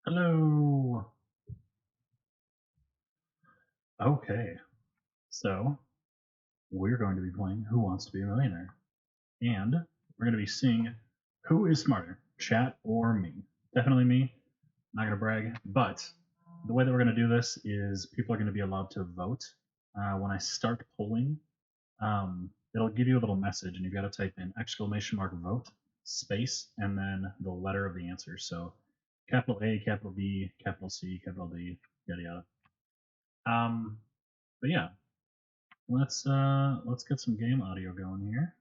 Hello. Okay, so we're going to be playing Who Wants to Be a Millionaire, and we're going to be seeing who is smarter, chat or me. Definitely me. Not going to brag, but the way that we're going to do this is people are going to be allowed to vote. When I start polling, it'll give you a little message, and you've got to type in !vote space and then the letter of the answer. So capital A, capital B, capital C, capital D, yada yada. But yeah, let's get some game audio going here.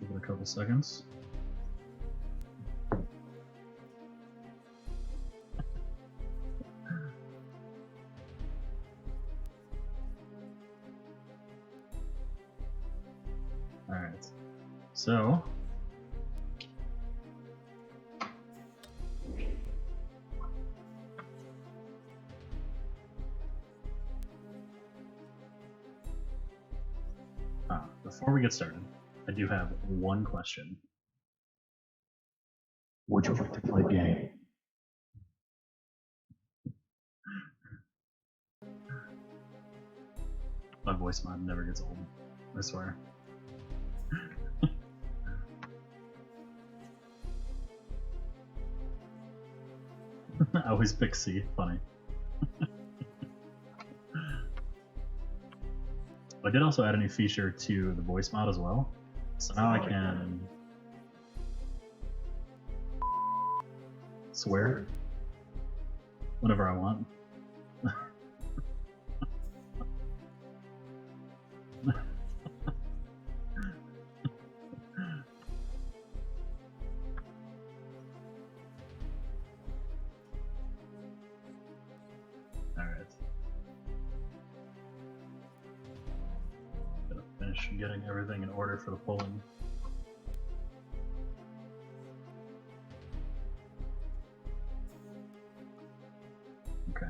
Give it a couple seconds. All right. So before we get started, I do have one question. Would you like to play a game? My voice mod never gets old, I swear. I always pick C, funny. I did also add a new feature to the voice mod as well. So now I can swear whenever I want. Alright. Gonna finish getting everything in order for the polling. Okay.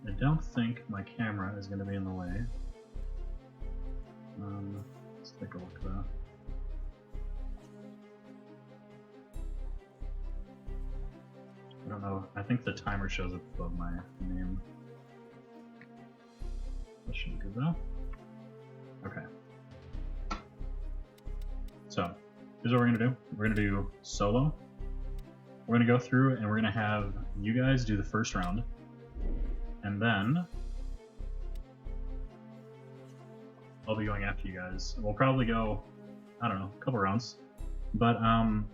I don't think my camera is going to be in the way. Let's take a look though. I don't know. I think the timer shows up above my name. That should be good though. Okay. So, here's what we're going to do. We're going to do solo. We're going to go through and we're going to have you guys do the first round. And then I'll be going after you guys. We'll probably go, I don't know, a couple rounds. But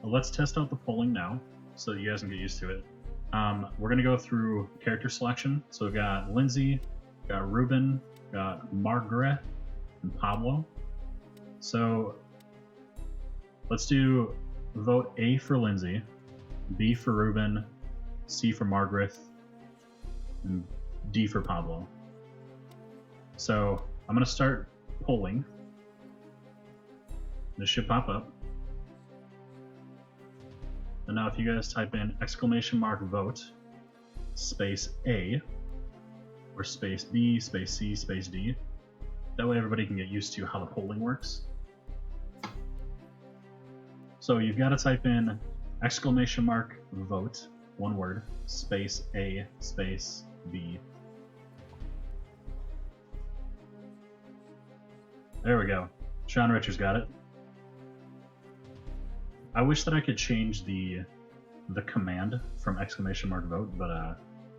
let's test out the polling now so that you guys can get used to it. We're going to go through character selection. So we've got Lindsay, got Ruben, got Margaret, and Pablo. So let's do vote A for Lindsay, B for Ruben, C for Margaret, and D for Pablo. So I'm going to start polling. This should pop up. And now if you guys type in !vote space A or space B, space C, space D, that way everybody can get used to how the polling works. So you've got to type in !vote, one word, space A, space B. There we go. Sean Richards got it. I wish that I could change the command from !vote, but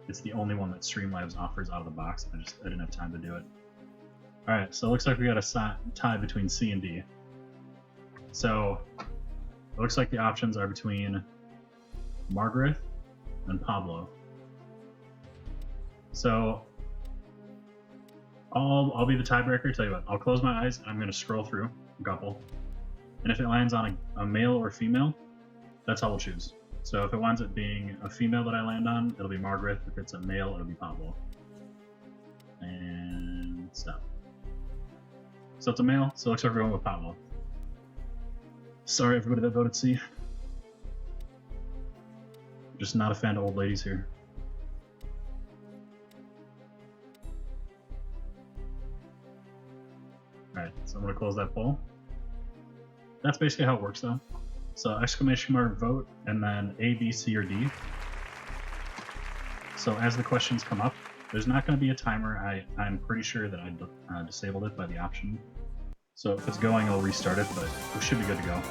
it's the only one that Streamlabs offers out of the box. I didn't have time to do it. All right, so it looks like we got a tie between C and D. So it looks like the options are between Margaret and Pablo. So I'll be the tiebreaker. Tell you what, I'll close my eyes and I'm going to scroll through a couple. And if it lands on a male or female, that's how we'll choose. So if it winds up being a female that I land on, it'll be Margaret. If it's a male, it'll be Pablo. And stop. So it's a male, so it looks like we're going with Pablo. Sorry, everybody that voted C. Just not a fan of old ladies here. Alright, so I'm going to close that poll. That's basically how it works, though. So exclamation mark vote, and then A, B, C, or D. So as the questions come up, there's not going to be a timer. I'm pretty sure that I disabled it by the option. So if it's going, I'll restart it, but we should be good to go.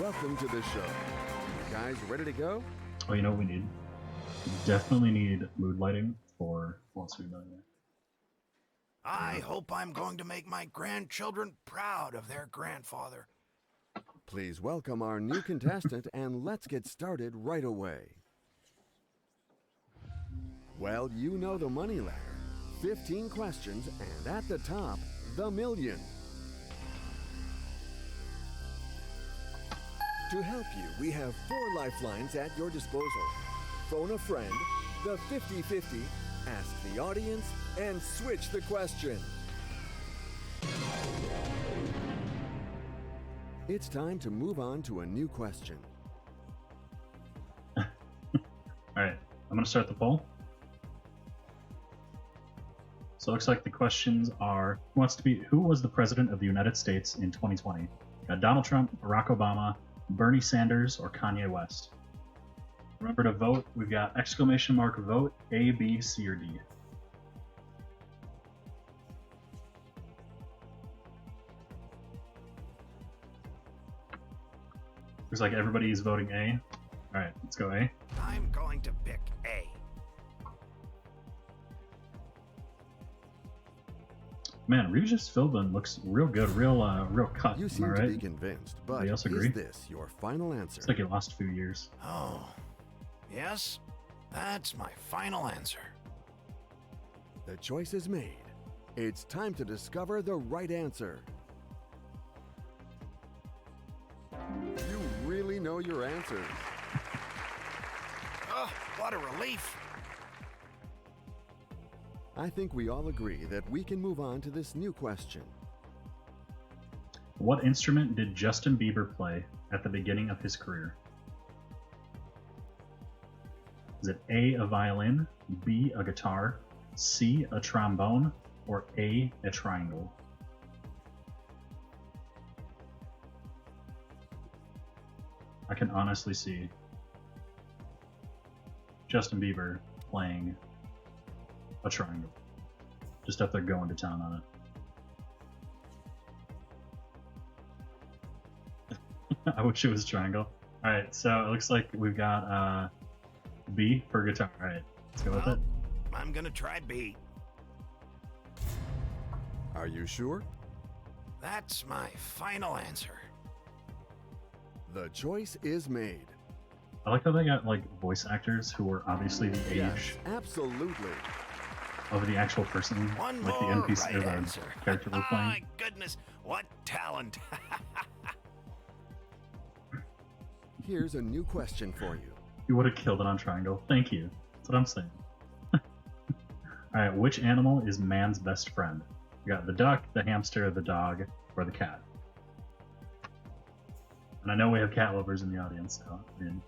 Welcome to the show. You guys ready to go? Oh, you know what we need? We definitely need mood lighting for Wall Street Millionaire. I hope I'm going to make my grandchildren proud of their grandfather. Please welcome our new contestant and let's get started right away. Well, you know the money ladder. 15 questions and at the top, the million. To help you, we have 4 lifelines at your disposal. Phone a friend, the 50-50, ask the audience, and switch the question. It's time to move on to a new question. All right, I'm going to start the poll. So it looks like the questions are, who was the president of the United States in 2020? Got Donald Trump, Barack Obama, Bernie Sanders, or Kanye West? Remember to vote. We've got exclamation mark vote, A, B, C, or D. Looks like everybody is voting A. All right, let's go A. I'm going to pick A. Man, Regis Philbin looks real good, real cut. You seem to be convinced, but is this your final answer? It's like he lost a few years. Oh, yes, that's my final answer. The choice is made. It's time to discover the right answer. You really know your answers. Oh, what a relief. I think we all agree that we can move on to this new question. What instrument did Justin Bieber play at the beginning of his career? Is it A, a violin, B, a guitar, C, a trombone, or A, a triangle? I can honestly see Justin Bieber playing a triangle. Just up there going to town on it. I wish it was triangle. Alright, so it looks like we've got B for guitar. Alright, let's go with it. I'm gonna try B. Are you sure? That's my final answer. The choice is made. I like how they got like voice actors who were obviously the age Yes, absolutely. of the actual person, One like the more NPC right or the answer. character we're playing. My goodness, what talent. Here's a new question for you. You would have killed it on triangle. Thank you. That's what I'm saying. Alright, which animal is man's best friend? We got the duck, the hamster, the dog, or the cat. And I know we have cat lovers in the audience, so I mean,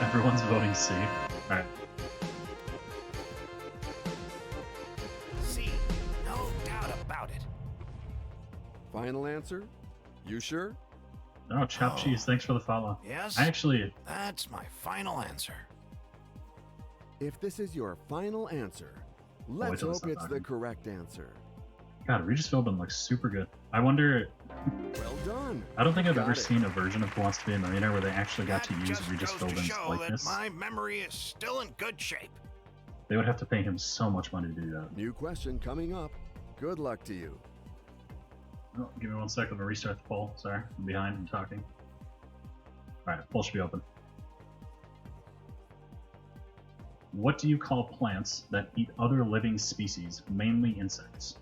everyone's voting C. Alright. C, no doubt about it. Final answer? You sure? Oh, Chop Cheese, thanks for the follow. Yes, I actually, that's my final answer. If this is your final answer, let's till hope it's not it's the talking. correct answer. God, Regis Philbin looks super good. I wonder. Well done. I don't think I've ever Got it. seen a version of Who Wants to Be a Millionaire where they actually got That to use just Regis goes to Philbin's show likeness. that my memory is still in good shape. They would have to pay him so much money to do that. New question coming up. Good luck to you. Oh, give me 1 second. I'm gonna restart the poll. Sorry, I'm behind. I'm talking. All right, poll should be open. What do you call plants that eat other living species, mainly insects?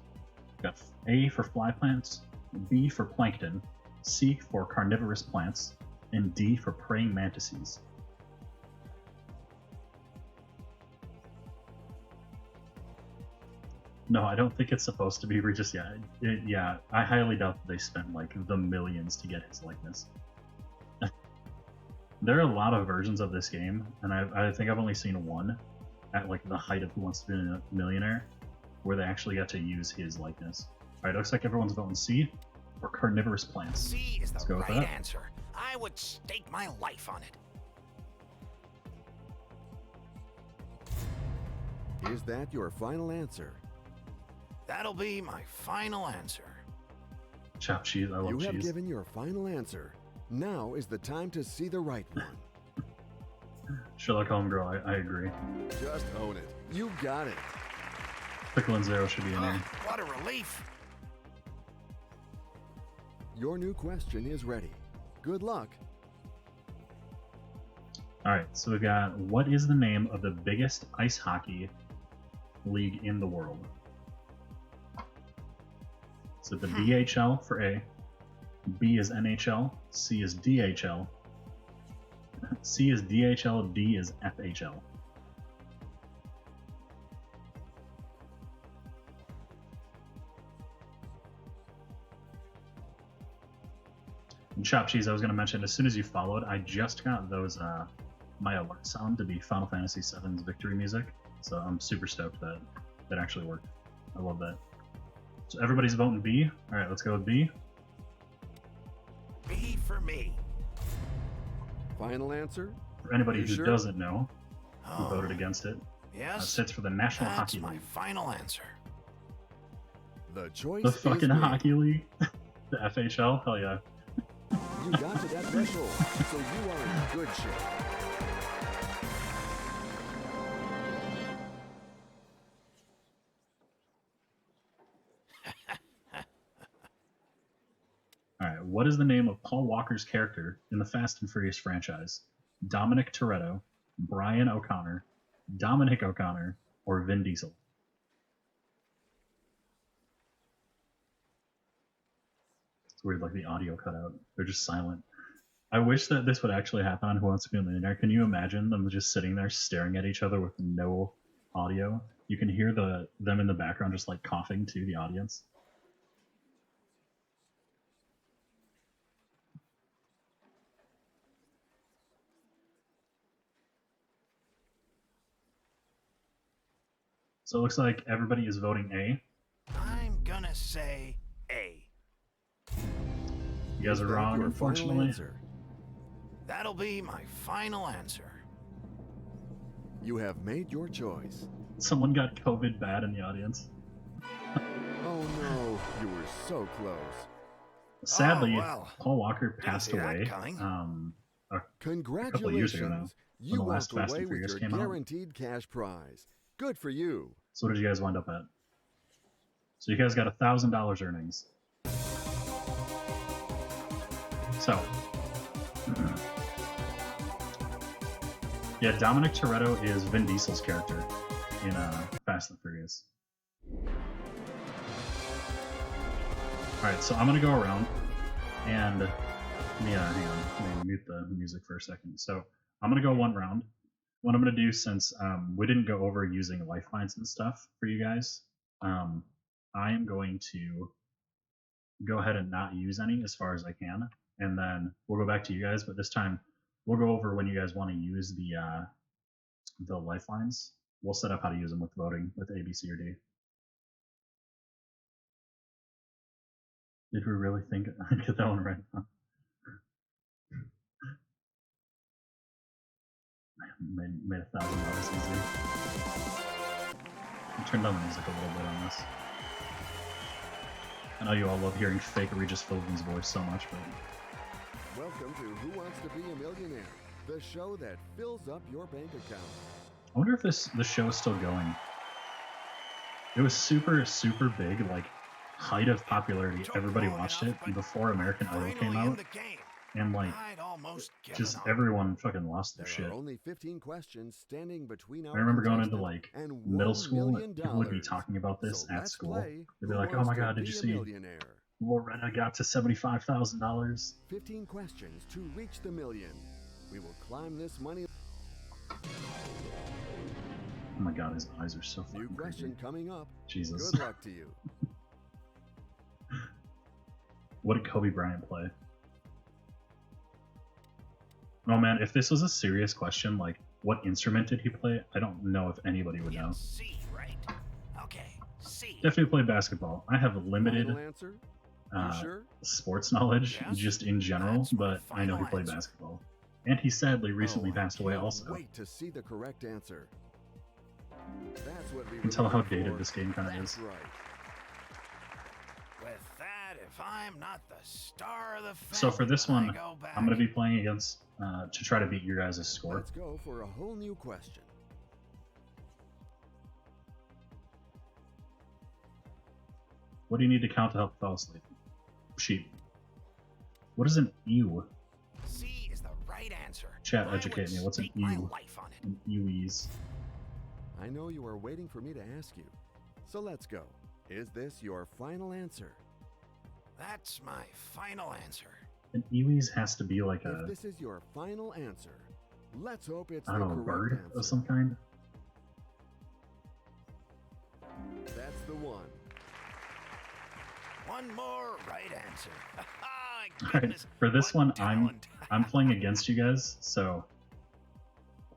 We've got A for fly plants, B for plankton, C for carnivorous plants, and D for praying mantises. No, I don't think it's supposed to be Regis. Yeah, I highly doubt that they spent like the millions to get his likeness. There are a lot of versions of this game, and I think I've only seen one at like the height of Who Wants to Be a Millionaire, where they actually got to use his likeness. All right, looks like everyone's voting C for carnivorous plants. C is Let's the go with right that. answer. I would stake my life on it. Is that your final answer? That'll be my final answer. Chopped cheese, I love You have cheese. given your final answer. Now is the time to see the right one. Sherlock Holmes girl, I agree. Just own it. You got it. Pickle and Zero should be in here. What a relief. Your new question is ready. Good luck. All right, so we've got, what is the name of the biggest ice hockey league in the world? So the DHL for A, B is NHL, C is DHL, C is DHL, D is FHL. And Chop Cheese, I was going to mention, as soon as you followed, I just got those, my alert sound to be Final Fantasy VII's victory music. So I'm super stoked that that actually worked. I love that. So everybody's voting B. All right, let's go with B. B for me. Final answer? For anybody You who sure? doesn't know, who Oh, voted against it, yes. sits for the National That's Hockey my League. final answer. The choice The is fucking made. Hockey League? The FHL? Hell yeah. You got to that threshold, so you are in good shape. All right, what is the name of Paul Walker's character in the Fast and Furious franchise? Dominic Toretto, Brian O'Connor, Dominic O'Connor, or Vin Diesel? It's weird, like the audio cut out. They're just silent. I wish that this would actually happen on Who Wants to Be a Millionaire. Can you imagine them just sitting there staring at each other with no audio? You can hear them in the background just like coughing to the audience. So it looks like everybody is voting A. I'm gonna say A. You guys are Is that wrong, your final unfortunately. answer? That'll be my final answer. You have made your choice. Someone got COVID bad in the audience. Oh no, you were so close. Sadly, Oh, well. Paul Walker Didn't passed see that away. coming. A Congratulations. couple of years ago now, You when the last walked Fast away and with Furious your came out. guaranteed cash prize. Good for you. So what did you guys wind up at? So you guys got $1,000 earnings. So, yeah, Dominic Toretto is Vin Diesel's character in Fast and Furious. All right, so I'm gonna go around and hang on, let me mute the music for a second. So I'm gonna go one round. What I'm gonna do, since we didn't go over using lifelines and stuff for you guys, I am going to go ahead and not use any as far as I can, and then we'll go back to you guys. But this time, we'll go over when you guys want to use the lifelines. We'll set up how to use them with voting with A, B, C, or D. Did we really think I'd get that one right? Huh? Made $1,000 easy. I turned down the music a little bit on this. I know you all love hearing fake Regis Philbin's voice so much, but Welcome to Who Wants to Be a Millionaire, the show that fills up your bank account. I wonder if the show is still going. It was super, super big, like height of popularity. Everybody watched it before American Idol came out, and like just everyone fucking lost their There shit. are only 15 questions standing between our I remember going into contestant like and middle $1 school, million. and people would be talking about this So at let's school. play They'd be Who like, "Oh Wants my to god, did Be you a see Millionaire? Loretta got to $75,000?" 15 questions to reach the million. We will climb this money. Oh my god, his eyes are so New fucking question crazy. coming up. Jesus. Good luck to you. What did Kobe Bryant play? Oh man, if this was a serious question, like what instrument did he play? I don't know if anybody would know. C, right? Okay, C. Definitely played basketball. I have limited Final answer? You sure? sports knowledge, Yes, just in general, that's my but I know he final played answer. basketball. And he sadly recently I passed away can't also. Wait to see the correct answer. That's what we You can were tell how looking dated for. this game kind of That's is. right. With that, if I'm not the star of the family, So for this I one, go back. I'm going to be playing against, to try to beat your guys' score. Let's go for a whole new question. What do you need to count to help fall asleep? Sheep. What is an ewe? C is the right answer. Chat, I educate would me. What's an stake my ewe? life on it. An ewees. I know you are waiting for me to ask you. So let's go. Is this your final answer? That's my final answer. An ewees has to be like If a, this is your final answer, let's hope it's I the don't know, correct bird answer. of some kind. That's the one. One more right answer. Alright, Goodness, for this what one, talent. I'm playing against you guys, so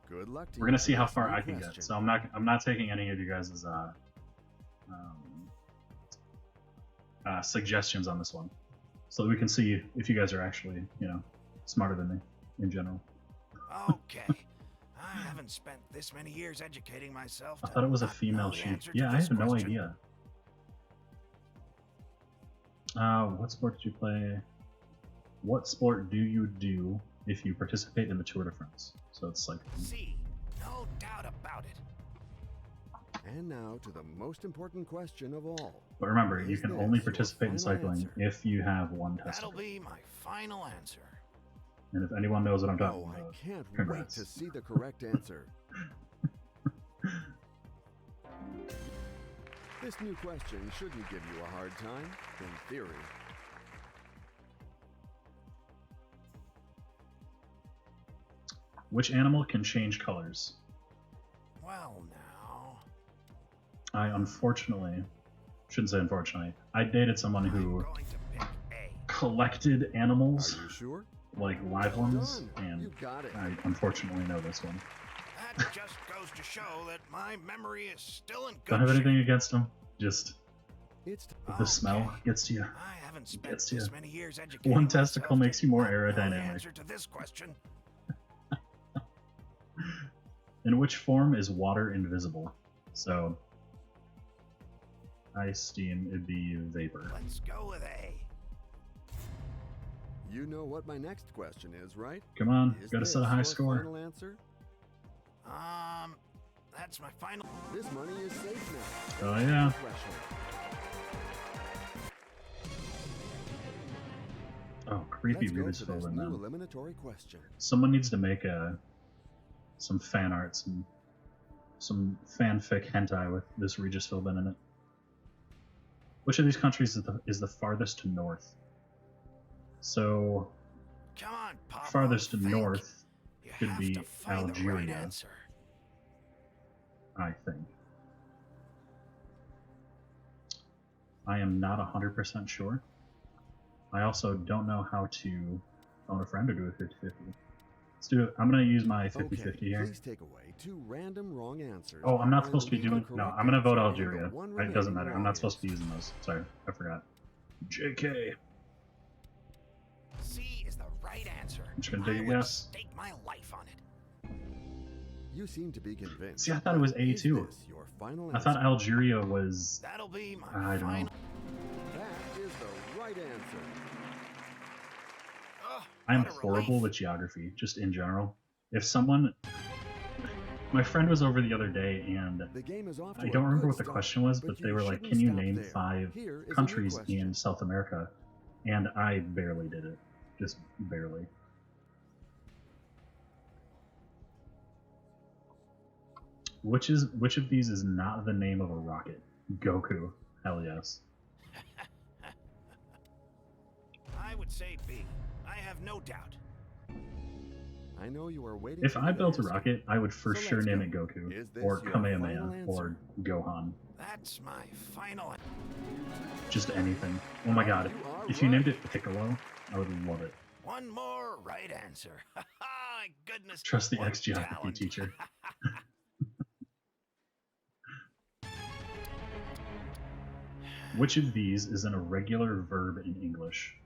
Good luck to we're you gonna for see how this far new I can get. question. So I'm not taking any of you guys' suggestions on this one, so that we can see if you guys are actually, you know, smarter than me in general. Okay. I haven't spent this many years educating myself. I to thought it was a not know female the sheep. answer to Yeah, I this have no question. idea. What sport did you play? What sport do you do if you participate in the Tour de France? So it's like, C, no doubt about it. And now to the most important question of all. but remember, you Is can this only your participate in final cycling answer? if you have one That'll testicle. be my final answer. And if anyone knows what I'm talking Oh, I about, can't congrats. wait to see the correct answer. This new question shouldn't give you a hard time, in theory. Which animal can change colors? Well, now. I unfortunately, shouldn't say unfortunately, I dated someone I'm who going to pick A. collected animals, Are you sure? like live Well ones, done. and You got it. I unfortunately know this one. That just goes to show that my memory is still in good Don't have anything shape. against them, just It's the smell Okay. gets to you. I haven't spent Gets ya. this many years educating One myself testicle to makes you more not know the aerodynamic. answer to this question. In which form is water invisible? So, ice, steam, it'd be vapor. Let's go with A. You know what my next question is, right? Come on, Is gotta this set a high your score. Final answer? That's my final. This money is safe now. Oh yeah. Threshold. Oh, creepy Let's go Regis to this Philbin new then. eliminatory question. Someone needs to make some fan art, some fanfic hentai with this Regis Philbin in it. Which of these countries is the farthest north? So, Come on, Papa. farthest think. north You could have be to find the right Algeria. answer. I think. I am not 100% sure. I also don't know how to phone a friend or do a 50-50. Let's do it. I'm going to use my 50-50 Okay, here. please take away 2 random wrong answers. Oh, I'm not and supposed to be leave the doing... No, correct I'm going to vote answer and the Algeria. one It doesn't remaining matter. I'm wrong not supposed to be answer. using those. Sorry, I forgot. JK. C is the right answer. I'm just gonna I take a would guess. stake my life on it. You seem to be convinced. See, I thought it was A Is too. this your final I thought answer? Algeria was... That'll be my I don't know. final. That is right answer. I'm What a horrible relief. with geography, just in general. If someone, my friend was over the other day, and The game is off to I a don't remember good what the start, question was, but they you were like, shouldn't "Can you stop name there. 5 Here is a new countries question. in South America?" And I barely did it, just barely. Which of these is not the name of a rocket? Goku. Hell yes. I would say B. I have no doubt. I know you are waiting. If for I me to built a ask you. rocket, I would for So sure let's name go. it Goku, Is this or your Kamehameha, final or answer? Gohan. That's my final answer. Just anything. Oh my god. You are If you named right. it Piccolo, I would love it. One more right answer. My goodness. Trust the what ex-geography talent. teacher. Which of these is an irregular verb in English?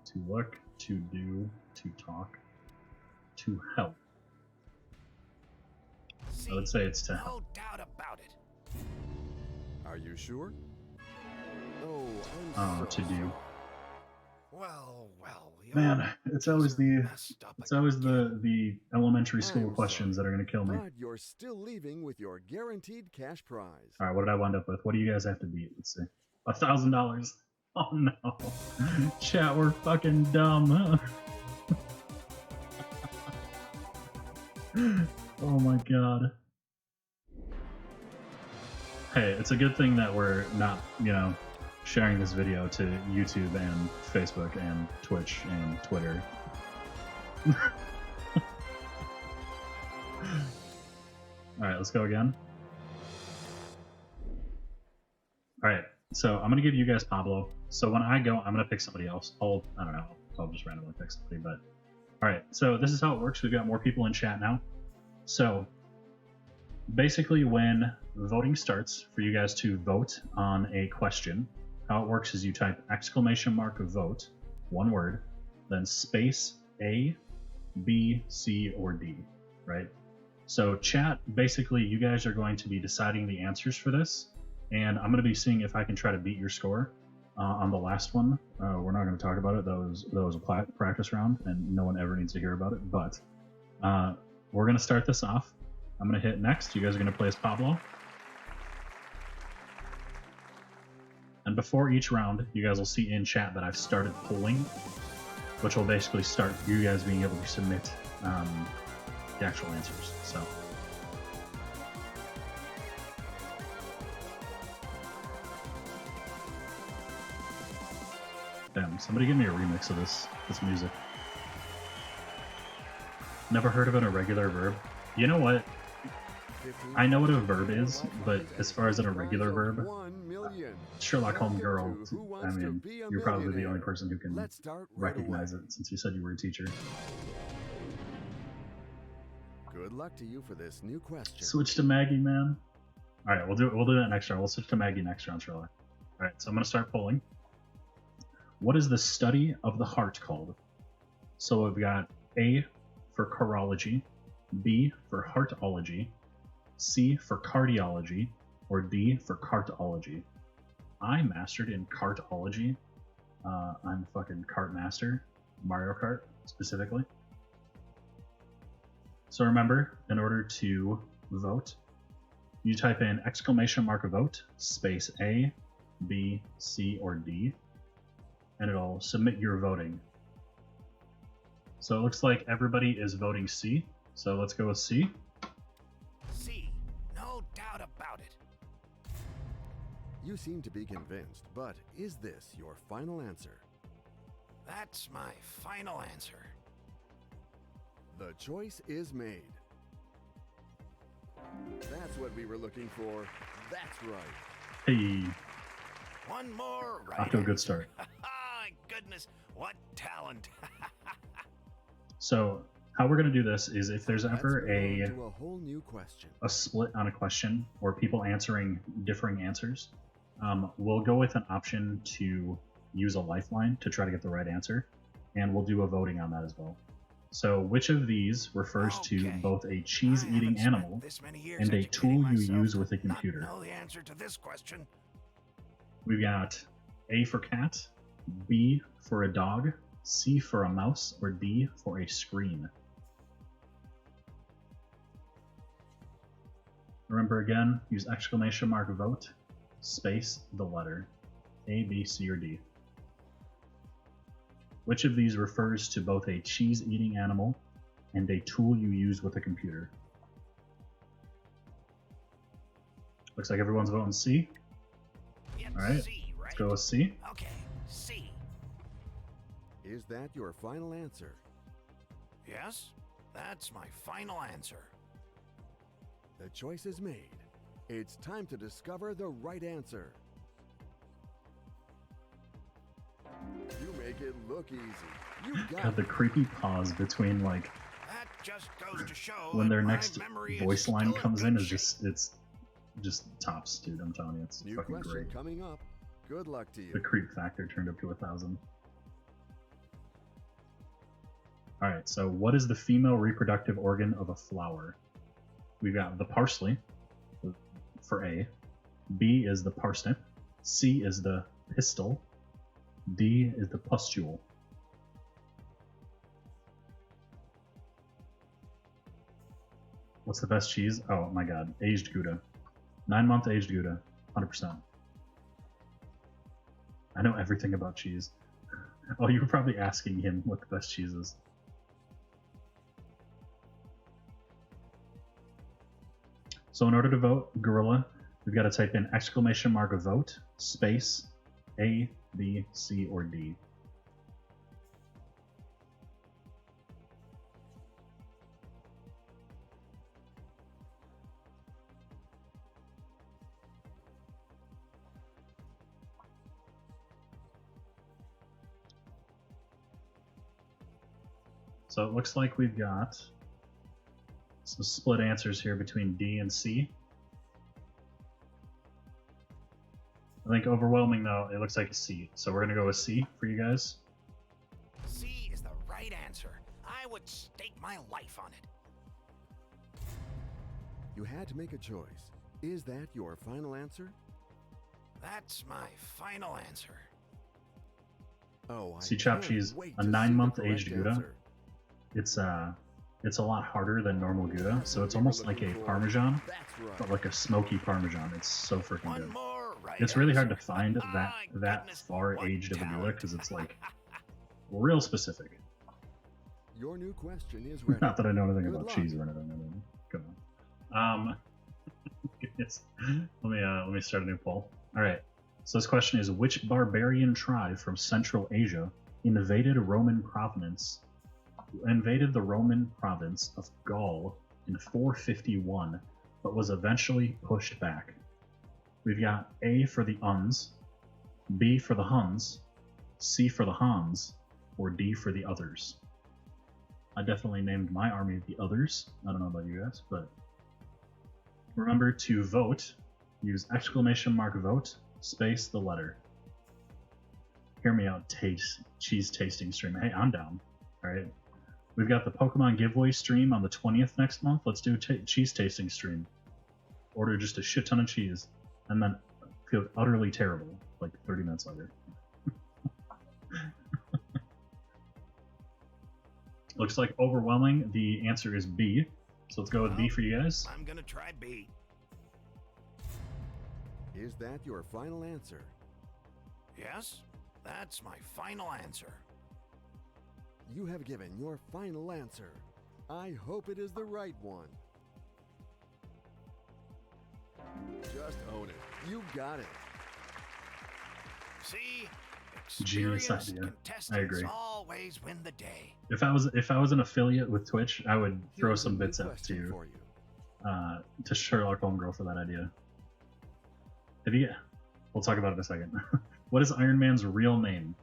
To look, to do, to talk, to help. C. I would say it's to help. No doubt about it. Are you sure? Oh, I'm To do. Well, the Man, old it's always geezer the messed up it's always again. the elementary school I'm questions that are gonna kill me. But you're still leaving with your guaranteed cash prize. All right, what did I wind up with? What do you guys have to beat? Let's see. $1,000. Oh no, chat, we're fucking dumb. Huh? Oh my god. Hey, it's a good thing that we're not, sharing this video to YouTube and Facebook and Twitch and Twitter. Alright, let's go again. Alright, so I'm gonna give you guys Pablo. So when I go, I'm gonna pick somebody else. I don't know, I'll just randomly pick somebody, but alright, so this is how it works. We've got more people in chat now. So basically when voting starts for you guys to vote on a question, how it works is you type !vote, one word, then space A, B, C, or D, right? So chat, basically you guys are going to be deciding the answers for this, and I'm going to be seeing if I can try to beat your score on the last one. We're not going to talk about it. That was a practice round, and no one ever needs to hear about it, but we're going to start this off. I'm going to hit next. You guys are going to play as Pablo. And before each round, you guys will see in chat that I've started polling, which will basically start you guys being able to submit the actual answers. So, damn, somebody give me a remix of this music. Never heard of an irregular verb. You know what? I know what a verb is, but as far as an irregular verb, Sherlock Holmes girl, I mean, you're probably the only person who can recognize it since you said you were a teacher. Good luck to you for this new question. Switch to Maggie, man. All right, we'll do that next round. We'll switch to Maggie next round, Sherlock. All right, so I'm gonna start polling. What is the study of the heart called? So we've got A for cardiology, B for heartology, C for cardiology, or D for cartology. I mastered in cartology. I'm fucking cart master, Mario Kart specifically. So remember, in order to vote, you type in !vote, space A, B, C, or D, and it'll submit your voting. So it looks like everybody is voting C. So let's go with C. C. No doubt about it. You seem to be convinced, but is this your final answer? That's my final answer. The choice is made. That's what we were looking for. That's right. Hey, One more right off to a good answer. start. My goodness, what talent. So how we're going to do this is if there's Let's ever move on to a whole new question. a split on a question or people answering differing answers, we'll go with an option to use a lifeline to try to get the right answer, and we'll do a voting on that as well. So which of these refers to Okay. both a I cheese-eating haven't spent animal this many years and a educating tool you myself use to with a not computer? know the answer to this question. We've got A for cat, B for a dog, C for a mouse, or D for a screen. Remember again, use exclamation mark vote, space the letter. A, B, C, or D. Which of these refers to both a cheese-eating animal and a tool you use with a computer? Looks like everyone's voting C. It's All right, C, right? let's go with C. Okay, C. Is that your final answer? Yes, that's my final answer. The choice is made. It's time to discover the right answer. You make it look easy. You got God, the it. creepy pause between like That just goes to show when that their my next memory voice is line still in comes good in is shape. just tops, dude. I'm telling you, it's New fucking question great. coming up. Good luck to you. The creep factor turned up to 1,000. All right, so what is the female reproductive organ of a flower? We've got the parsley for A. B is the parsnip. C is the pistil. D is the pustule. What's the best cheese? Oh my god, aged Gouda. 9-month aged Gouda, 100%. I know everything about cheese. Oh, you were probably asking him what the best cheese is. So in order to vote gorilla, we've got to type in exclamation mark vote, space, A, B, C, or D. So it looks like we've got some split answers here between D and C. I think overwhelming though, it looks like a C. So we're gonna go with C for you guys. C is the right answer. I would stake my life on it. You had to make a choice. Is that your final answer? That's my final answer. Oh, I See, chopped can't cheese, wait a to see 9-month the correct aged Gouda. answer. It's a lot harder than normal Gouda, so it's almost like a Parmesan, That's right. but like a smoky Parmesan. It's so freaking One good. more right It's really hard to answer. find My that goodness, far what aged of a Gouda talent. because it's like real specific. Your new question is ready. Not that I know anything Good about luck. cheese or anything. I mean, come on. Goodness. Let me start a new poll. All right. So this question is: which barbarian tribe from Central Asia invaded the Roman province of Gaul in 451, but was eventually pushed back? We've got A for the Uns, B for the Huns, C for the Hans, or D for the Others. I definitely named my army the Others. I don't know about you guys, but remember to vote. Use exclamation mark vote, space the letter. Hear me out, cheese tasting stream. Hey, I'm down. All right. We've got the Pokemon giveaway stream on the 20th next month. Let's do a cheese tasting stream. Order just a shit ton of cheese, and then feel utterly terrible like 30 minutes later. Looks like overwhelming. The answer is B. So let's go with B for you guys. I'm gonna try B. Is that your final answer? Yes, that's my final answer. You have given your final answer. I hope it is the right one. Just own it. You got it. See, Genius experienced idea. contestants I agree. always win the day. If I was an affiliate with Twitch, I would throw Here's a some new bits out question for you. to Sherlock Homegirl for that idea. We'll talk about it in a second. What is Iron Man's real name?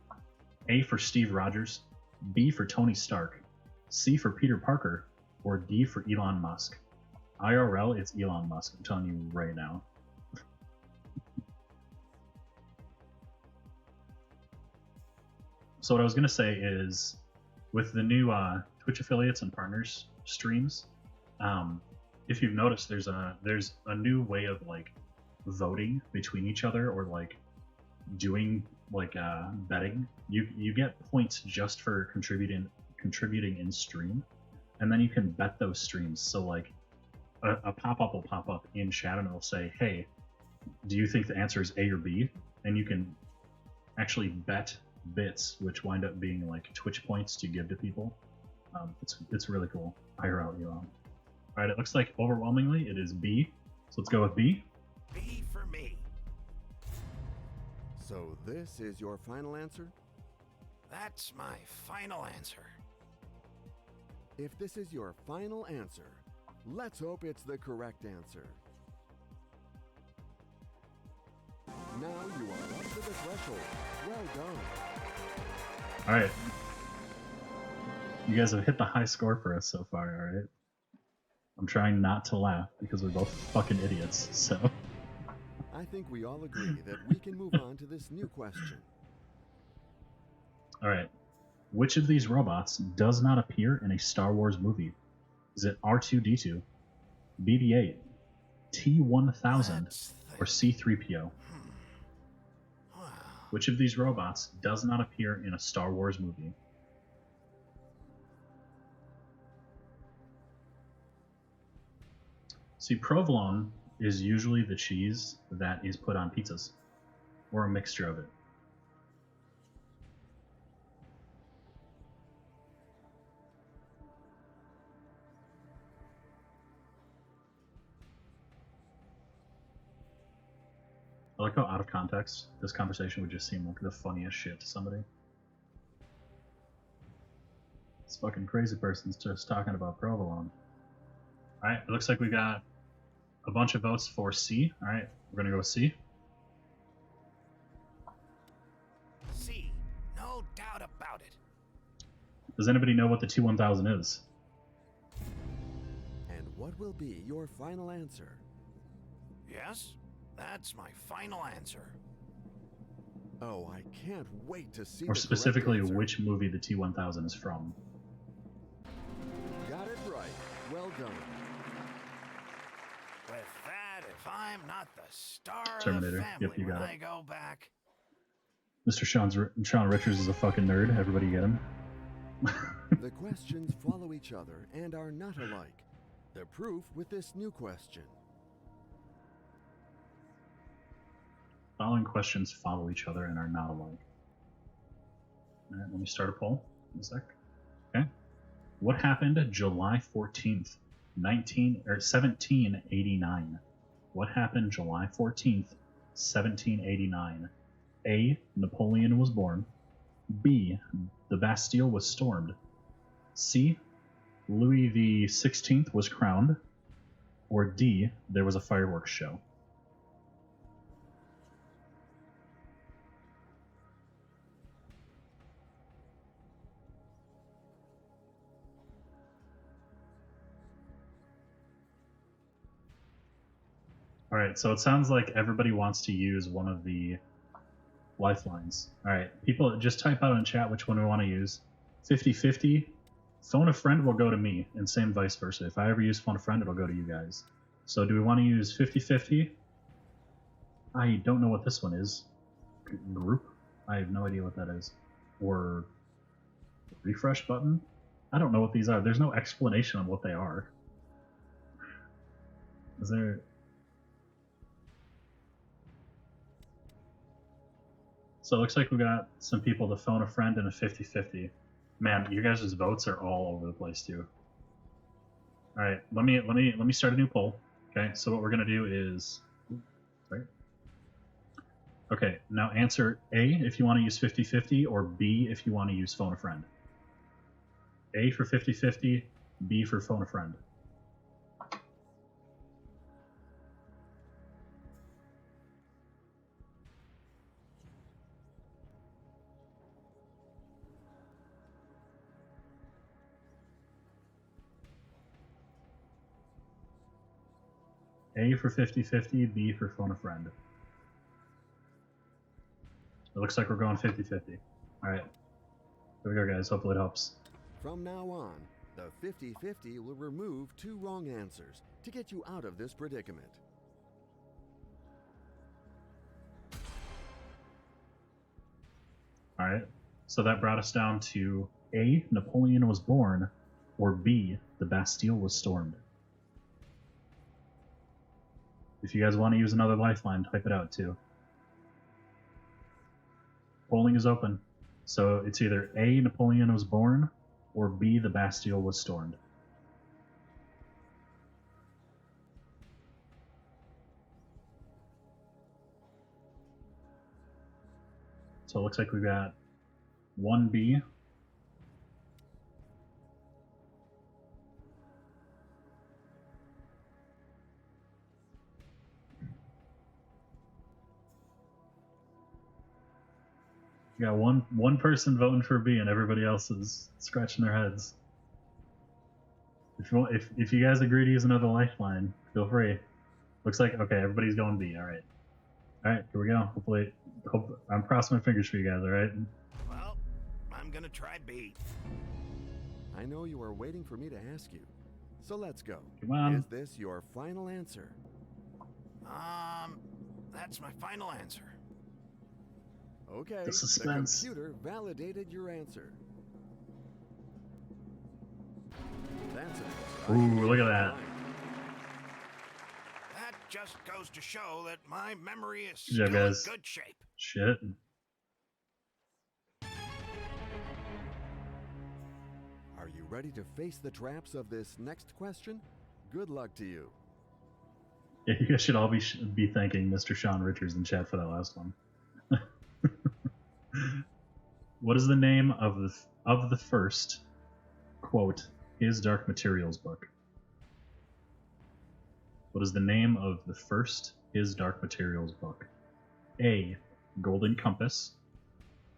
A for Steve Rogers, B for Tony Stark, C for Peter Parker, or D for Elon Musk? IRL, it's Elon Musk. I'm telling you right now. So what I was gonna say is, with the new Twitch affiliates and partners streams, if you've noticed, there's a new way of like voting between each other, or like doing like betting, you get points just for contributing in stream, and then you can bet those streams. So like a pop-up will pop up in chat and it'll say, hey, do you think the answer is A or B? And you can actually bet bits, which wind up being like Twitch points to give to people. It's really cool. IRL, you on. Alright, it looks like overwhelmingly it is B. So let's go with B. B for me. So this is your final answer? That's my final answer. If this is your final answer, let's hope it's the correct answer. Now you are up to the threshold. Well done. Alright. You guys have hit the high score for us so far, alright? I'm trying not to laugh because we're both fucking idiots, so. I think we all agree that we can move on to this new question. Alright. Which of these robots does not appear in a Star Wars movie? Is it R2-D2, BB-8, T-1000, or C-3PO? Wow. Which of these robots does not appear in a Star Wars movie? See, provolone is usually the cheese that is put on pizzas, or a mixture of it. I like how out of context this conversation would just seem like the funniest shit to somebody. This fucking crazy person's just talking about provolone. Alright, it looks like we got a bunch of votes for C. Alright, we're gonna go with C. C, no doubt about it. Does anybody know what the T-1000 is? And what will be your final answer? Yes, that's my final answer. Oh, I can't wait to see Or the specifically, correct answer. which movie the T-1000 is from? Got it right. Well done. With that, if I'm not the star Terminator. of the family Yep, you when got it. I go back, Mr. Sean Richards is a fucking nerd. Everybody get him. The questions follow each other and are not alike. The proof with this new question. Following questions follow each other and are not alike. Alright, let me start a poll in a sec. Okay. What happened July 14th, 1789? What happened July 14th, 1789? A. Napoleon was born. B. The Bastille was stormed. C. Louis the 16th was crowned. Or D. There was a fireworks show. Alright, so it sounds like everybody wants to use one of the lifelines. Alright, people just type out in chat which one we want to use. 50-50, phone a friend will go to me, and same vice versa. If I ever use phone a friend, it'll go to you guys. So do we want to use 50-50? I don't know what this one is. Group? I have no idea what that is. Or refresh button? I don't know what these are. There's no explanation on what they are. Is there... So it looks like we got some people to phone a friend and a 50-50. Man, you guys' votes are all over the place too. All right, let me start a new poll. Okay, so what we're gonna do is, sorry. Okay, now answer A if you want to use 50-50, or B if you want to use phone a friend. A for 50-50, B for phone a friend. A for 50-50, B for phone a friend. It looks like we're going 50-50. Alright. Here we go, guys. Hopefully it helps. From now on, the 50-50 will remove 2 wrong answers to get you out of this predicament. All right. So that brought us down to A, Napoleon was born, or B, the Bastille was stormed. If you guys want to use another lifeline, type it out too. Polling is open. So it's either A, Napoleon was born, or B, the Bastille was stormed. So it looks like we've got 1B. We got one person voting for B, and everybody else is scratching their heads. If you guys agree to use another lifeline, feel free. Looks like okay, everybody's going B. All right, here we go. Hopefully, I'm crossing my fingers for you guys. All right. Well, I'm gonna try B. I know you are waiting for me to ask you, so let's go. Come on. Is this your final answer? That's my final answer. Okay. The suspense. The computer validated your answer. That's it. Ooh, look at that. That just goes to show that my memory is Good job, still in guys. good shape. Shit. Are you ready to face the traps of this next question? Good luck to you. Yeah, you guys should all be thanking Mr. Sean Richards in chat for that last one. What is the name of the first quote His Dark Materials book? What is the name of the first His Dark Materials book? A. Golden Compass.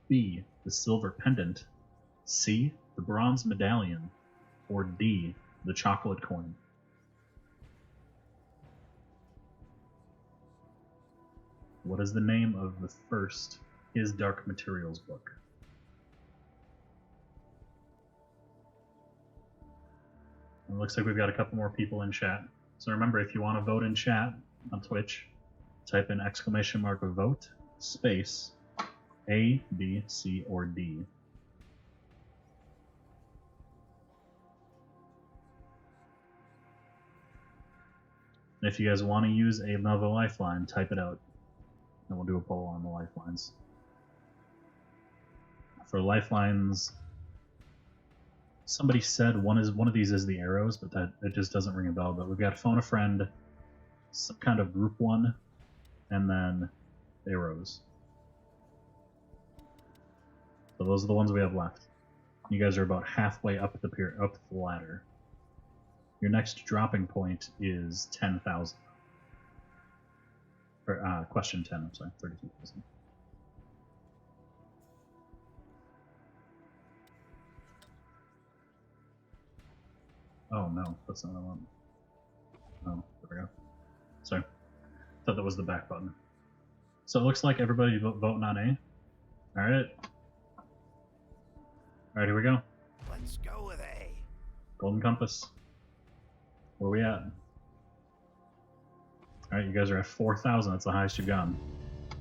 B. The Silver Pendant. C. The Bronze Medallion. Or D. The Chocolate Coin. What is the name of the first His Dark Materials book? It looks like we've got a couple more people in chat. So remember, if you want to vote in chat on Twitch, type in !vote space A, B, C, or D. And if you guys want to use another lifeline, type it out. And we'll do a poll on the lifelines. For lifelines, somebody said one of these is the arrows, but that it just doesn't ring a bell. But we've got phone a friend, some kind of group one, and then arrows. So those are the ones we have left. You guys are about halfway up the ladder. Your next dropping point is 10,000. Or question 10. I'm sorry, 32,000. Oh no, that's not what I want. Oh, there we go. Sorry. Thought that was the back button. So it looks like everybody voting on A. Alright. Alright, here we go. Let's go with A. Golden Compass. Where we at? Alright, you guys are at 4,000. That's the highest you've gone.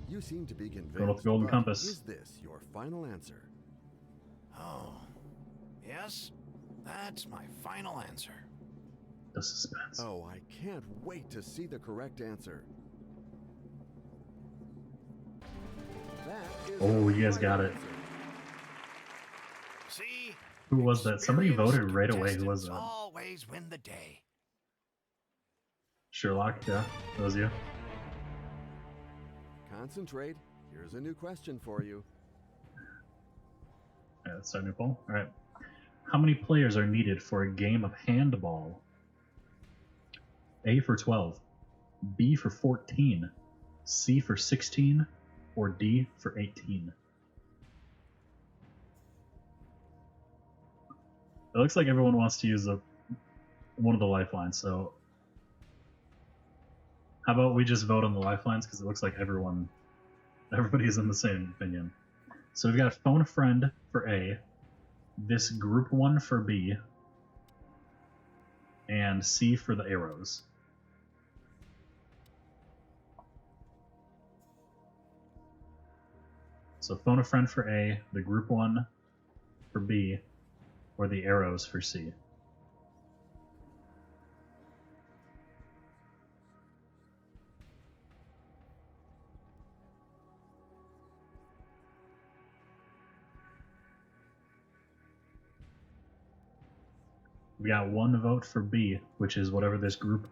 You seem to be convinced. Go with the Golden but Compass. Is this your final answer? Oh, yes, that's my final answer. The suspense. Oh, I can't wait to see the correct answer. That is Oh, the you guys right got it. answer. See? Who was that? Somebody voted Experienced right away. Who was contestants that? always win the day. Sherlock, yeah? That was you? Concentrate. Here's a new question for you. Alright, let's start a new poll. Alright. How many players are needed for a game of handball? A for 12, B for 14, C for 16, or D for 18? It looks like everyone wants to use one of the lifelines, so how about we just vote on the lifelines, because it looks like everybody's in the same opinion. So we've got phone a friend for A, this group one for B, and C for the arrows. So phone a friend for A, the group one for B, or the arrows for C. We got one vote for B, which is whatever this group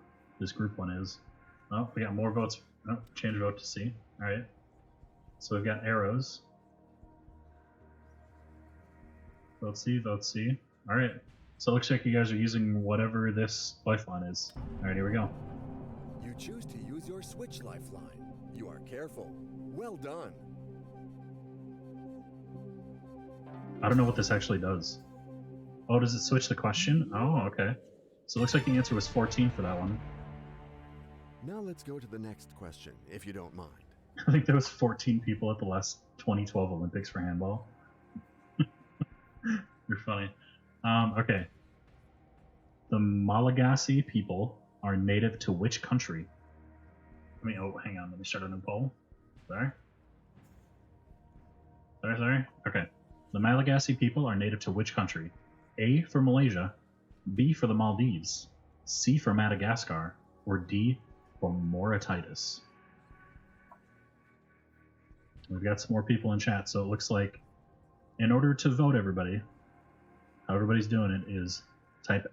one is. Oh, we got more votes. Oh, change vote to C. All right. So we've got arrows. Vote C, vote C. All right. So it looks like you guys are using whatever this lifeline is. All right, here we go. You choose to use your switch lifeline. You are careful. Well done. I don't know what this actually does. Oh, does it switch the question? Oh, okay. So it looks like the answer was 14 for that one. Now let's go to the next question, if you don't mind. I think there was 14 people at the last 2012 Olympics for handball. You're funny. Okay. The Malagasy people are native to which country? Oh, hang on. Let me start a new poll. Sorry. Okay. The Malagasy people are native to which country? A for Malaysia, B for the Maldives, C for Madagascar, or D for Mauritius? We've got some more people in chat, so it looks like in order to vote, everybody, how everybody's doing it is type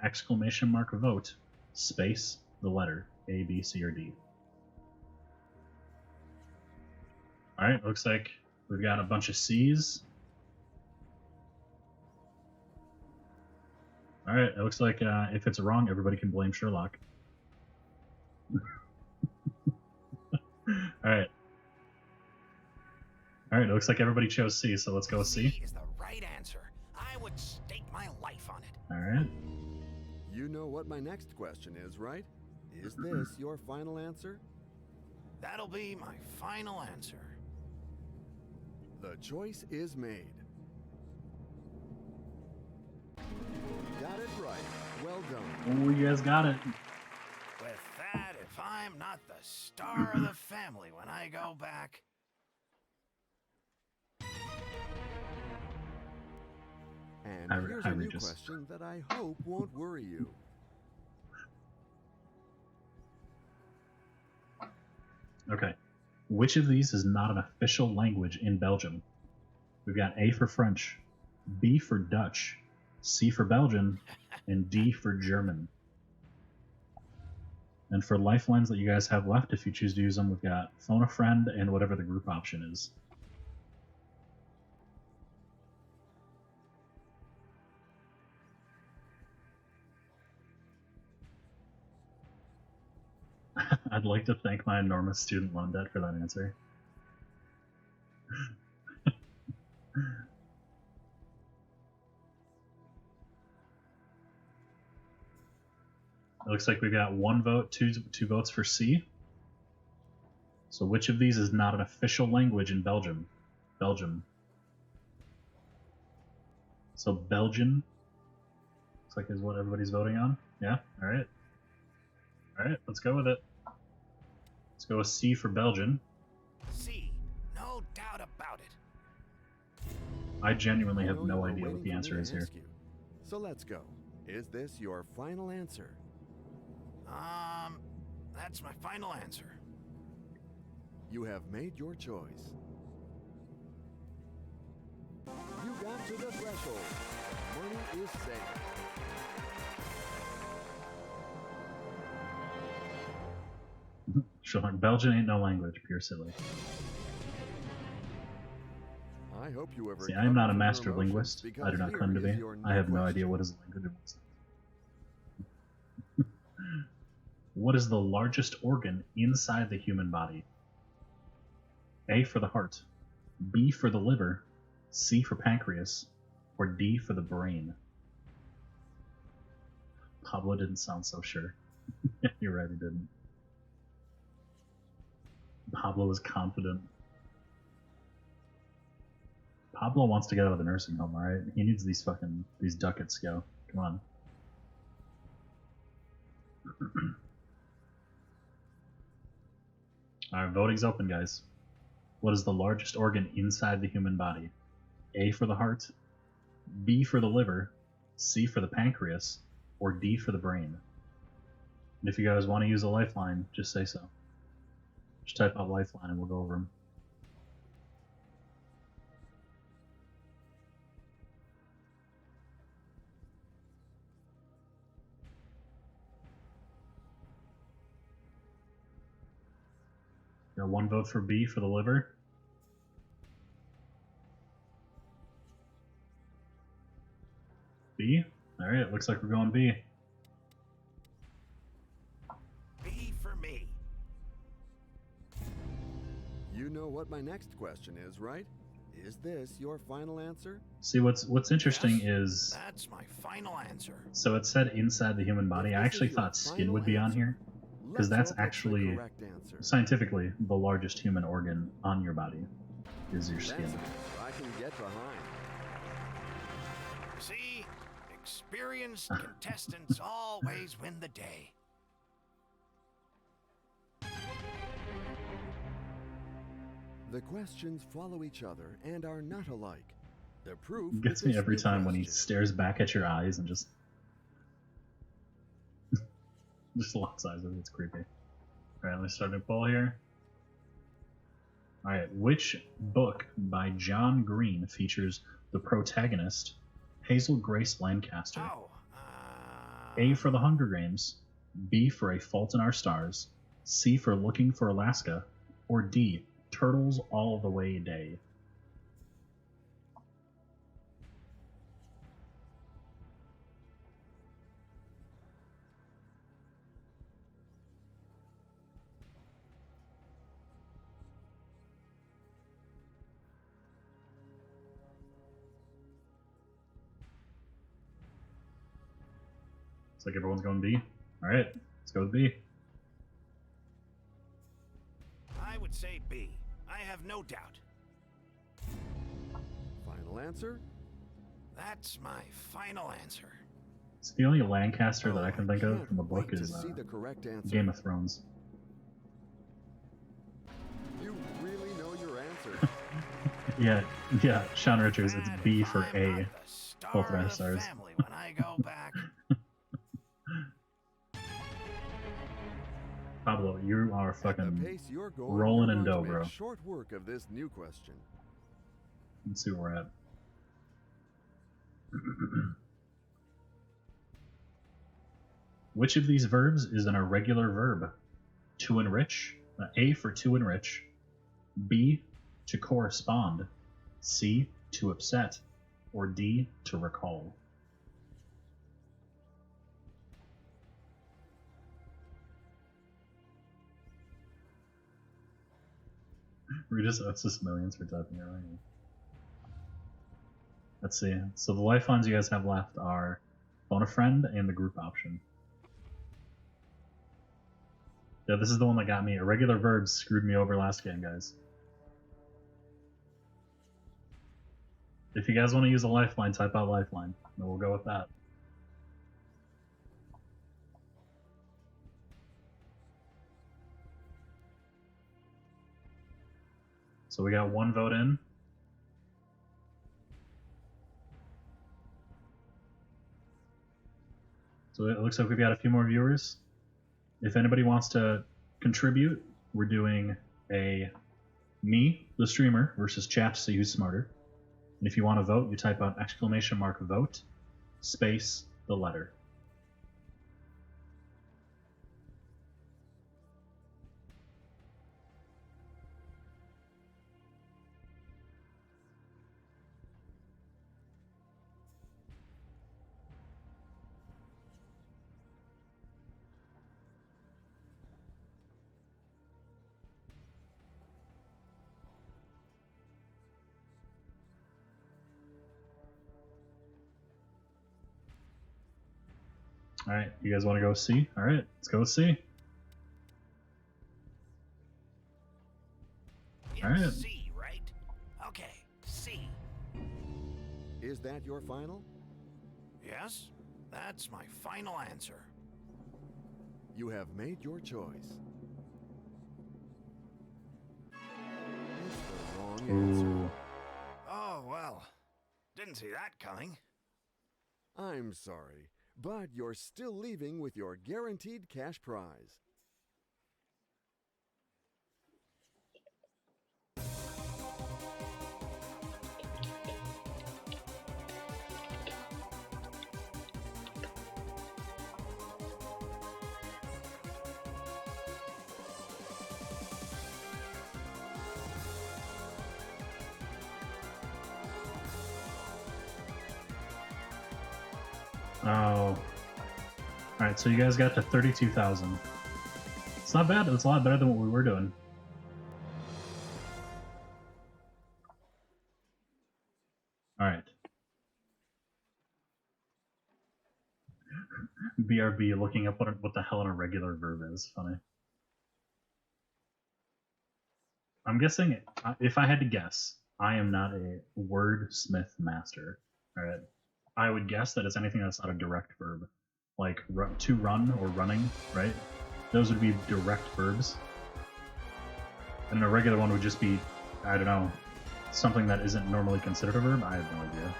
!vote space the letter A, B, C, or D. All right, looks like we've got a bunch of C's. All right, it looks like if it's wrong, everybody can blame Sherlock. All right, it looks like everybody chose C, so let's go with C. C is the right answer. I would stake my life on it. All right. You know what my next question is, right? Is this your final answer? That'll be my final answer. The choice is made. Got it right. Well done. Oh, you guys got it. With that, if I'm not the star of the family when I go back... And here's a new question that I hope won't worry you. Okay. Which of these is not an official language in Belgium? We've got A for French, B for Dutch, C for Belgian, and D for German. And for lifelines that you guys have left, if you choose to use them, we've got phone a friend and whatever the group option is. I'd like to thank my enormous student loan debt for that answer. It looks like we've got one vote, two votes for C. So which of these is not an official language in Belgium? Belgium. So Belgian looks like is what everybody's voting on. Yeah? Alright. Alright, let's go with it. Let's go with C for Belgian. C, no doubt about it. I genuinely have no idea what the answer is here. So let's go. Is this your final answer? That's my final answer. You have made your choice. You got to the threshold. Money is safe. Sure, Belgian ain't no language, pure silly. I hope you ever. See, I am not a master linguist. I do not claim to be. I have no idea what is a language. What is the largest organ inside the human body? A for the heart, B for the liver, C for pancreas, or D for the brain? Pablo didn't sound so sure. You're right, he didn't. Pablo was confident. Pablo wants to get out of the nursing home, alright? He needs these ducats, yo. Come on. Alright, voting's open, guys. What is the largest organ inside the human body? A for the heart, B for the liver, C for the pancreas, or D for the brain? And if you guys want to use a lifeline, just say so. Just type out lifeline and we'll go over them. Got one vote for B for the liver. B? Alright, looks like we're going B. B for me. You know what my next question is, right? Is this your final answer? See, what's interesting Yes, is, That's my final answer. so it said inside the human body. I actually thought skin would be on here, because that's actually, correct answer. scientifically, the largest human organ on your body is your That's skin. an answer I can get behind. See? Experienced contestants always win the day. The questions follow each other and are not alike. The proof Gets with me this every new time when he question. stares back at your eyes and just locks eyes with it. It's creepy. Alright, let me start a poll here. Alright, which book by John Green features the protagonist, Hazel Grace Lancaster? Oh, A for the Hunger Games, B for A Fault in Our Stars, C for Looking for Alaska, or D, Turtles All the Way Day? Looks like everyone's going B. Alright, let's go with B. I would say B. I have no doubt. Final answer? That's my final answer. It's the only Lancaster that I can think of can't from a book wait to is see the correct answer. Game of Thrones. You really know your answer. Yeah, Sean Richards, it's Bad B if for I'm A. not the star Both are of the stars. family when I go back. Pablo, you are At the fucking. pace you're going, rolling you're in going dough, to bro. make short work of this new question. Let's see where we're at. Which of these verbs is an irregular verb? To enrich, A for to enrich, B to correspond, C to upset, or D to recall? That's just millions for typing it right. Let's see. So the lifelines you guys have left are phone a friend and the group option. Yeah, this is the one that got me. Irregular verbs screwed me over last game, guys. If you guys want to use a lifeline, type out lifeline. And we'll go with that. So we got one vote in. So it looks like we've got a few more viewers. If anybody wants to contribute, we're doing a me, the streamer, versus chat to see who's smarter. And if you want to vote, you type out !vote, space, the letter. All right, you guys want to go C? All right, let's go with C. It's All right. C, right? Okay, C. Is that your final? Yes, that's my final answer. You have made your choice. It's didn't see that coming. I'm sorry, but you're still leaving with your guaranteed cash prize. Oh. Alright, so you guys got to 32,000. It's not bad, it's a lot better than what we were doing. Alright. BRB looking up what the hell an irregular verb is. Funny. I'm guessing, if I had to guess, I am not a wordsmith master. Alright. I would guess that it's anything that's not a direct verb. Like to run or running, right? Those would be direct verbs. And a regular one would just be, I don't know, something that isn't normally considered a verb? I have no idea.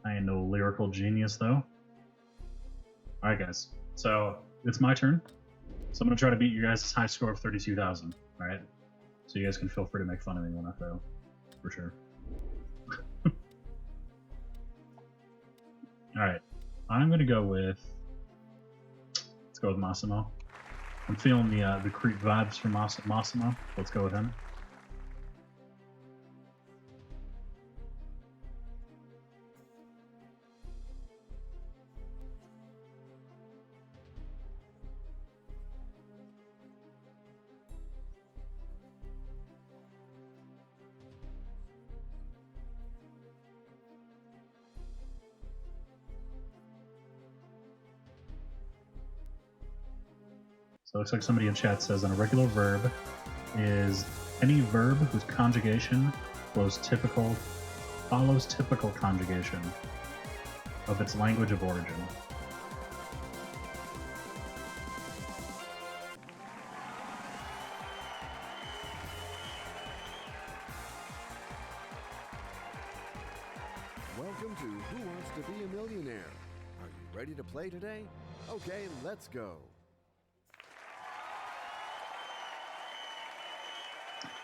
I ain't no lyrical genius, though. Alright, guys. So, it's my turn. So I'm going to try to beat you guys' high score of 32,000. Alright? So you guys can feel free to make fun of me when I fail. For sure. Alright. I'm going to go with... Let's go with Massimo. I'm feeling the creep vibes from Massimo. Let's go with him. So it looks like somebody in chat says an irregular verb is any verb whose conjugation follows typical conjugation of its language of origin. Welcome to Who Wants to Be a Millionaire? Are you ready to play today? Okay, let's go.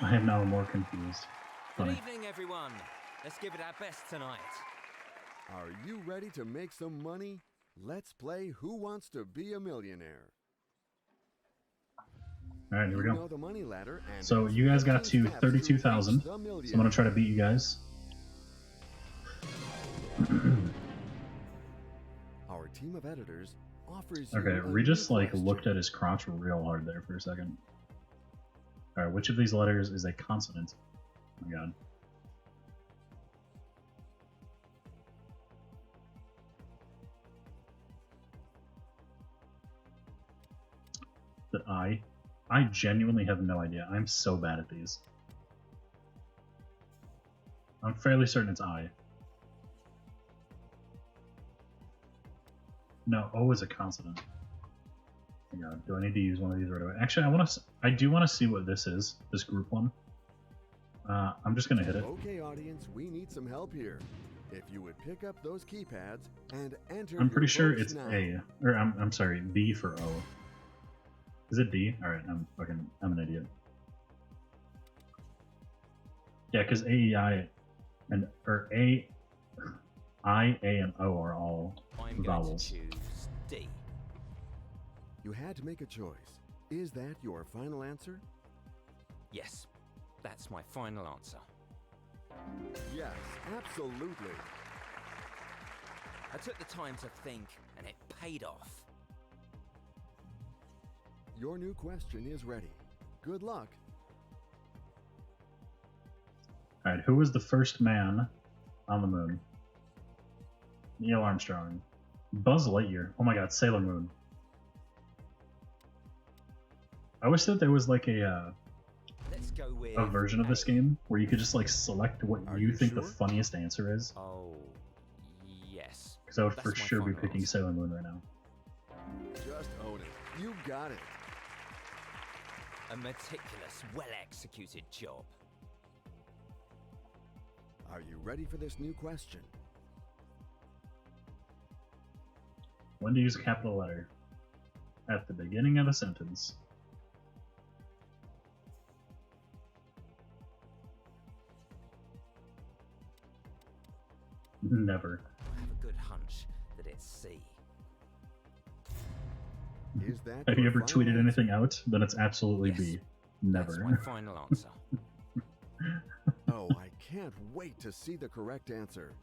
I am now more confused. Good Funny. evening, everyone. Let's give it our best tonight. Are you ready to make some money? Let's play Who Wants to Be a Millionaire? Alright, here we You go. know the money ladder, and So it's you guys got 15 to steps to 32,000. reach the So I'm million. going to try to beat you guys. Our team of editors offers you Okay, a Regis new like question. looked at his crotch real hard there for a second. Alright, which of these letters is a consonant? Oh my god. That I genuinely have no idea. I'm so bad at these. I'm fairly certain it's I. No, O is a consonant. Oh my god, do I need to use one of these right away? Actually, I do want to see what this is, this group one. I'm just gonna hit it. Okay, audience, we need some help here. If you would pick up those keypads and enter. I'm pretty your sure votes it's now. A, or I'm sorry, B for O. Is it D? All right, I'm an idiot. Yeah, because A, E, I, and or A, I, A, and O are all I'm vowels. going to choose D. You had to make a choice. Is that your final answer? Yes, that's my final answer. Yes, absolutely. I took the time to think, and it paid off. Your new question is ready. Good luck. All right, who was the first man on the moon? Neil Armstrong. Buzz Lightyear. Oh my god, Sailor Moon. I wish that there was like a Let's go with version of this A. game where you could just like select what Are you you think the sure? funniest answer is. Oh, yes. Because I would That's for my sure be final picking answer. Sailor Moon right now. Just own it. You got it. A meticulous, well-executed job. Are you ready for this new question? When to use a capital letter? At the beginning of a sentence. Never. I have a good hunch that it's C. Is that Have you your ever final tweeted answer? anything out? Then it's absolutely Yes. B. That's my Never. final answer. Oh, I can't wait to see the correct answer.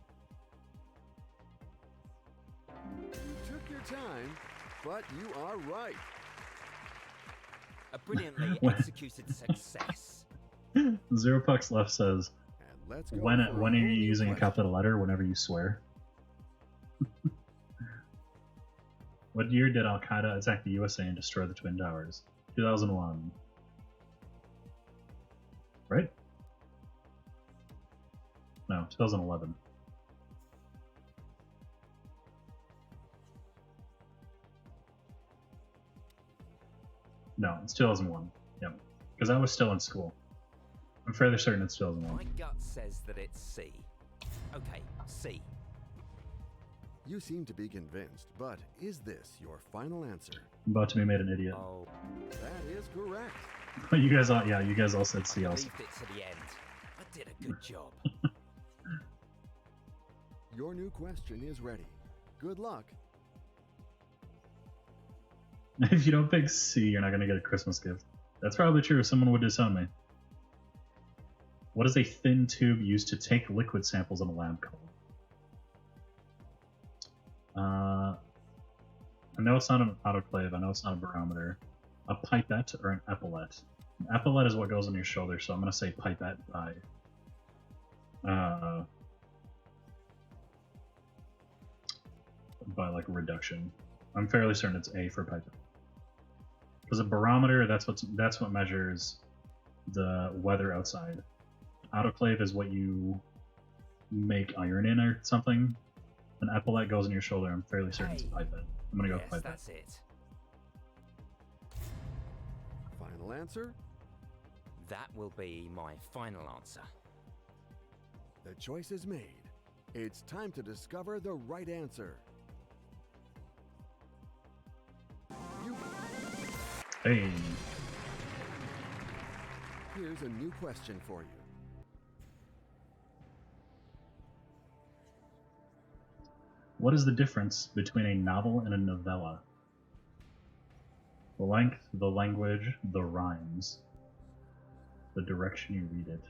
You took your time, but you are right. A brilliantly When- executed success. Zero Pucks Left says, And let's go when for a when are you whole new using a question. capital letter whenever you swear? What year did Al Qaeda attack the USA and destroy the Twin Towers? 2001. Right? No, 2011. No, it's 2001. Yep. Because I was still in school. I'm fairly certain it's 2001. My gut says that it's C. Okay, C. You seem to be convinced, but is this your final answer? I'm about to be made an idiot. Oh, That is correct. You guys all, yeah, you guys all said C I also. believed it to the end. I did a good job. Your new question is ready. Good luck. If you don't pick C, you're not going to get a Christmas gift. That's probably true. Someone would disown me. What is a thin tube used to take liquid samples in a lab called? I know it's not an autoclave. I know it's not a barometer. A pipette or an epaulette? An epaulette is what goes on your shoulder, so I'm going to say pipette by like reduction. I'm fairly certain it's A for pipette. Because a barometer, that's what measures the weather outside. Autoclave is what you make iron in or something. An epaulette goes on your shoulder. I'm fairly certain it's a pipette. I'm gonna go Yes, with pipette. that's it. Final answer? That will be my final answer. The choice is made. It's time to discover the right answer. You... Hey, Here's a new question for you. what is the difference between a novel and a novella? The length, the language, the rhymes, the direction you read it.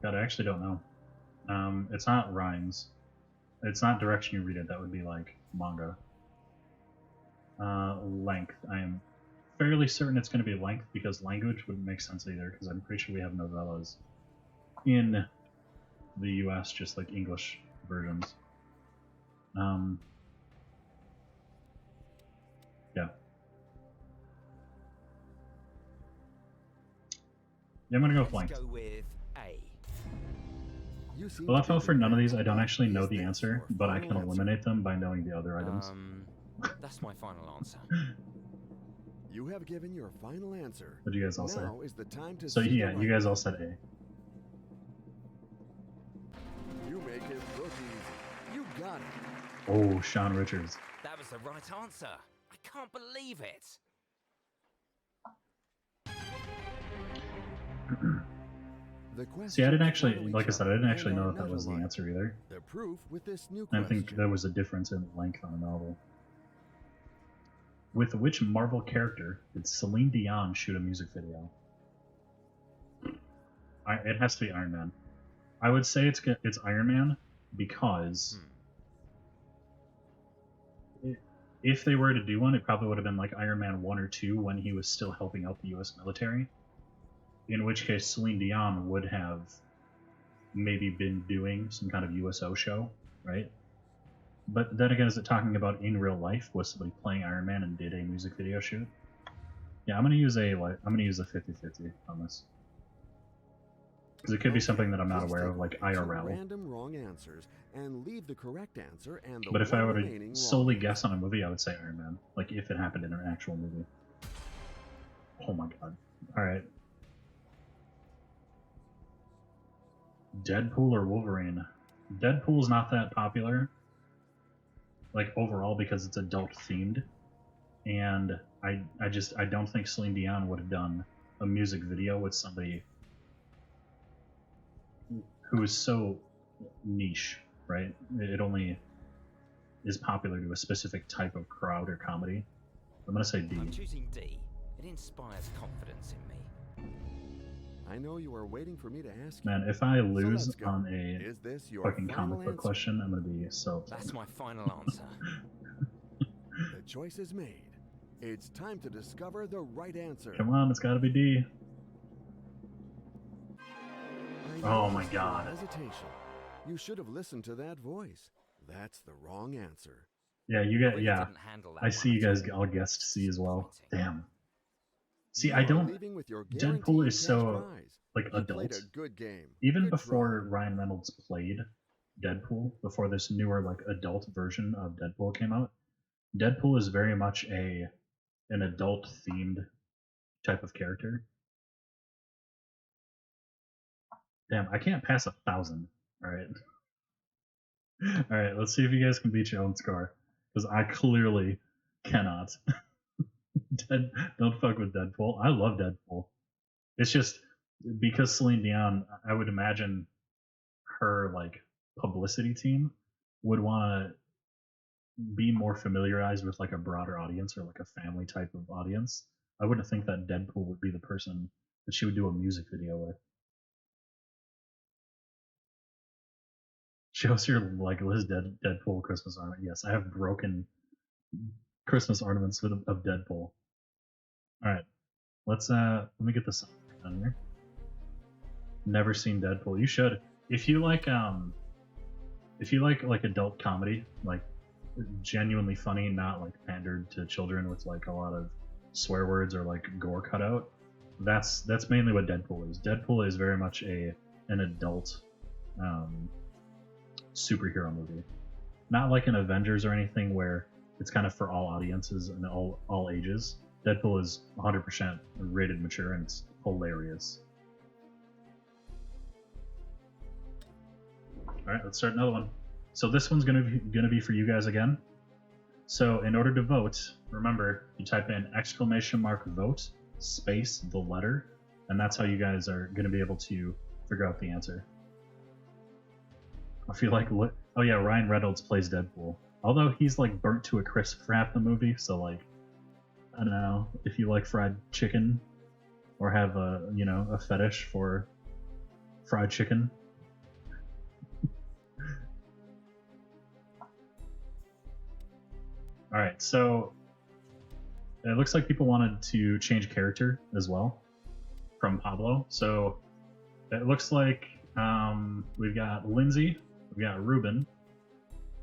God, I actually don't know. It's not rhymes. It's not direction you read it. That would be like manga. Length. I am fairly certain it's going to be length because language wouldn't make sense either because I'm pretty sure we have novellas in the US, just like English versions. Yeah. Yeah, I'm going to go with Let's length. go with A. You seem Well, I to be felt for none of these. I convinced, don't but actually know is the this answer, your but I final can answer? eliminate them by knowing the other items. That's my final answer. You have given your final answer. What do you guys all say? Now is the time to So see the yeah, right you guys all said A. You make it look easy. You got it. Oh, Sean Richards. That was the right answer. I can't believe it. The question See, I didn't is actually, finally like I said, I done, didn't actually and know are that that not was the alike. answer either. The proof with this new I question. think there was a difference in length on a novel. With which Marvel character did Celine Dion shoot a music video? It has to be Iron Man. I would say it's Iron Man because if they were to do one, it probably would have been like Iron Man 1 or 2 when he was still helping out the U.S. military. In which case, Celine Dion would have maybe been doing some kind of USO show, right? But then again, is it talking about in real life? Was somebody playing Iron Man and did a music video shoot? Yeah, I'm gonna use a 50-50 on this. Because it could be something that I'm not Please aware take of, like away two IRL. random wrong answers and leave the correct answer and the But if I one were remaining to solely wrong. guess on a movie, I would say Iron Man. Like, if it happened in an actual movie. Oh my god. Alright. Deadpool or Wolverine? Deadpool's not that popular, like, overall, because it's adult themed. And I don't think Celine Dion would have done a music video with somebody who is so niche, right? It only is popular to a specific type of crowd or comedy. I'm gonna say D. I'm choosing D. It inspires confidence in me. I know you are waiting for me to ask Man, if I lose let's go. on a Is this your fucking final comic book answer? question, I'm gonna be so upset. That's my final answer. The choice is made. It's time to discover the right answer. Come on, it's gotta be D. I Oh my noticed your God. Hesitation. You should have listened to that voice. That's the wrong answer. Yeah, you I get, really yeah. didn't handle that I see one you guys at all. all guessed C as well. Damn. See, You I are don't. leaving with your Deadpool guaranteed is cash so, prize. like, You played adult. a good game. Even Good before try. Ryan Reynolds played Deadpool, before this newer, like, adult version of Deadpool came out, Deadpool is very much an adult themed type of character. Damn, I can't pass 1,000. All right. All right, let's see if you guys can beat your own score, because I clearly cannot. Don't fuck with Deadpool. I love Deadpool. It's just because Celine Dion, I would imagine her, like, publicity team would want to be more familiarized with, like, a broader audience or, like, a family type of audience. I wouldn't think that Deadpool would be the person that she would do a music video with. Shows your, like, Liz Deadpool Christmas ornament. Yes, I have broken Christmas ornaments of Deadpool. All right, let me get this on here. Never seen Deadpool. You should. If you like adult comedy, like genuinely funny, not like pandered to children with like a lot of swear words or like gore cut out, that's mainly what Deadpool is. Deadpool is very much an adult superhero movie, not like an Avengers or anything where it's kind of for all audiences and all ages. Deadpool is 100% rated mature and it's hilarious. All right, let's start another one. So this one's gonna be for you guys again. So in order to vote, remember you type in !vote space the letter, and that's how you guys are gonna be able to figure out the answer. I feel like oh yeah, Ryan Reynolds plays Deadpool. Although he's like burnt to a crisp for half the movie, so like I don't know if you like fried chicken or have a fetish for fried chicken. All right, so it looks like people wanted to change character as well from Pablo. So it looks like we've got Lindsay, we've got Ruben,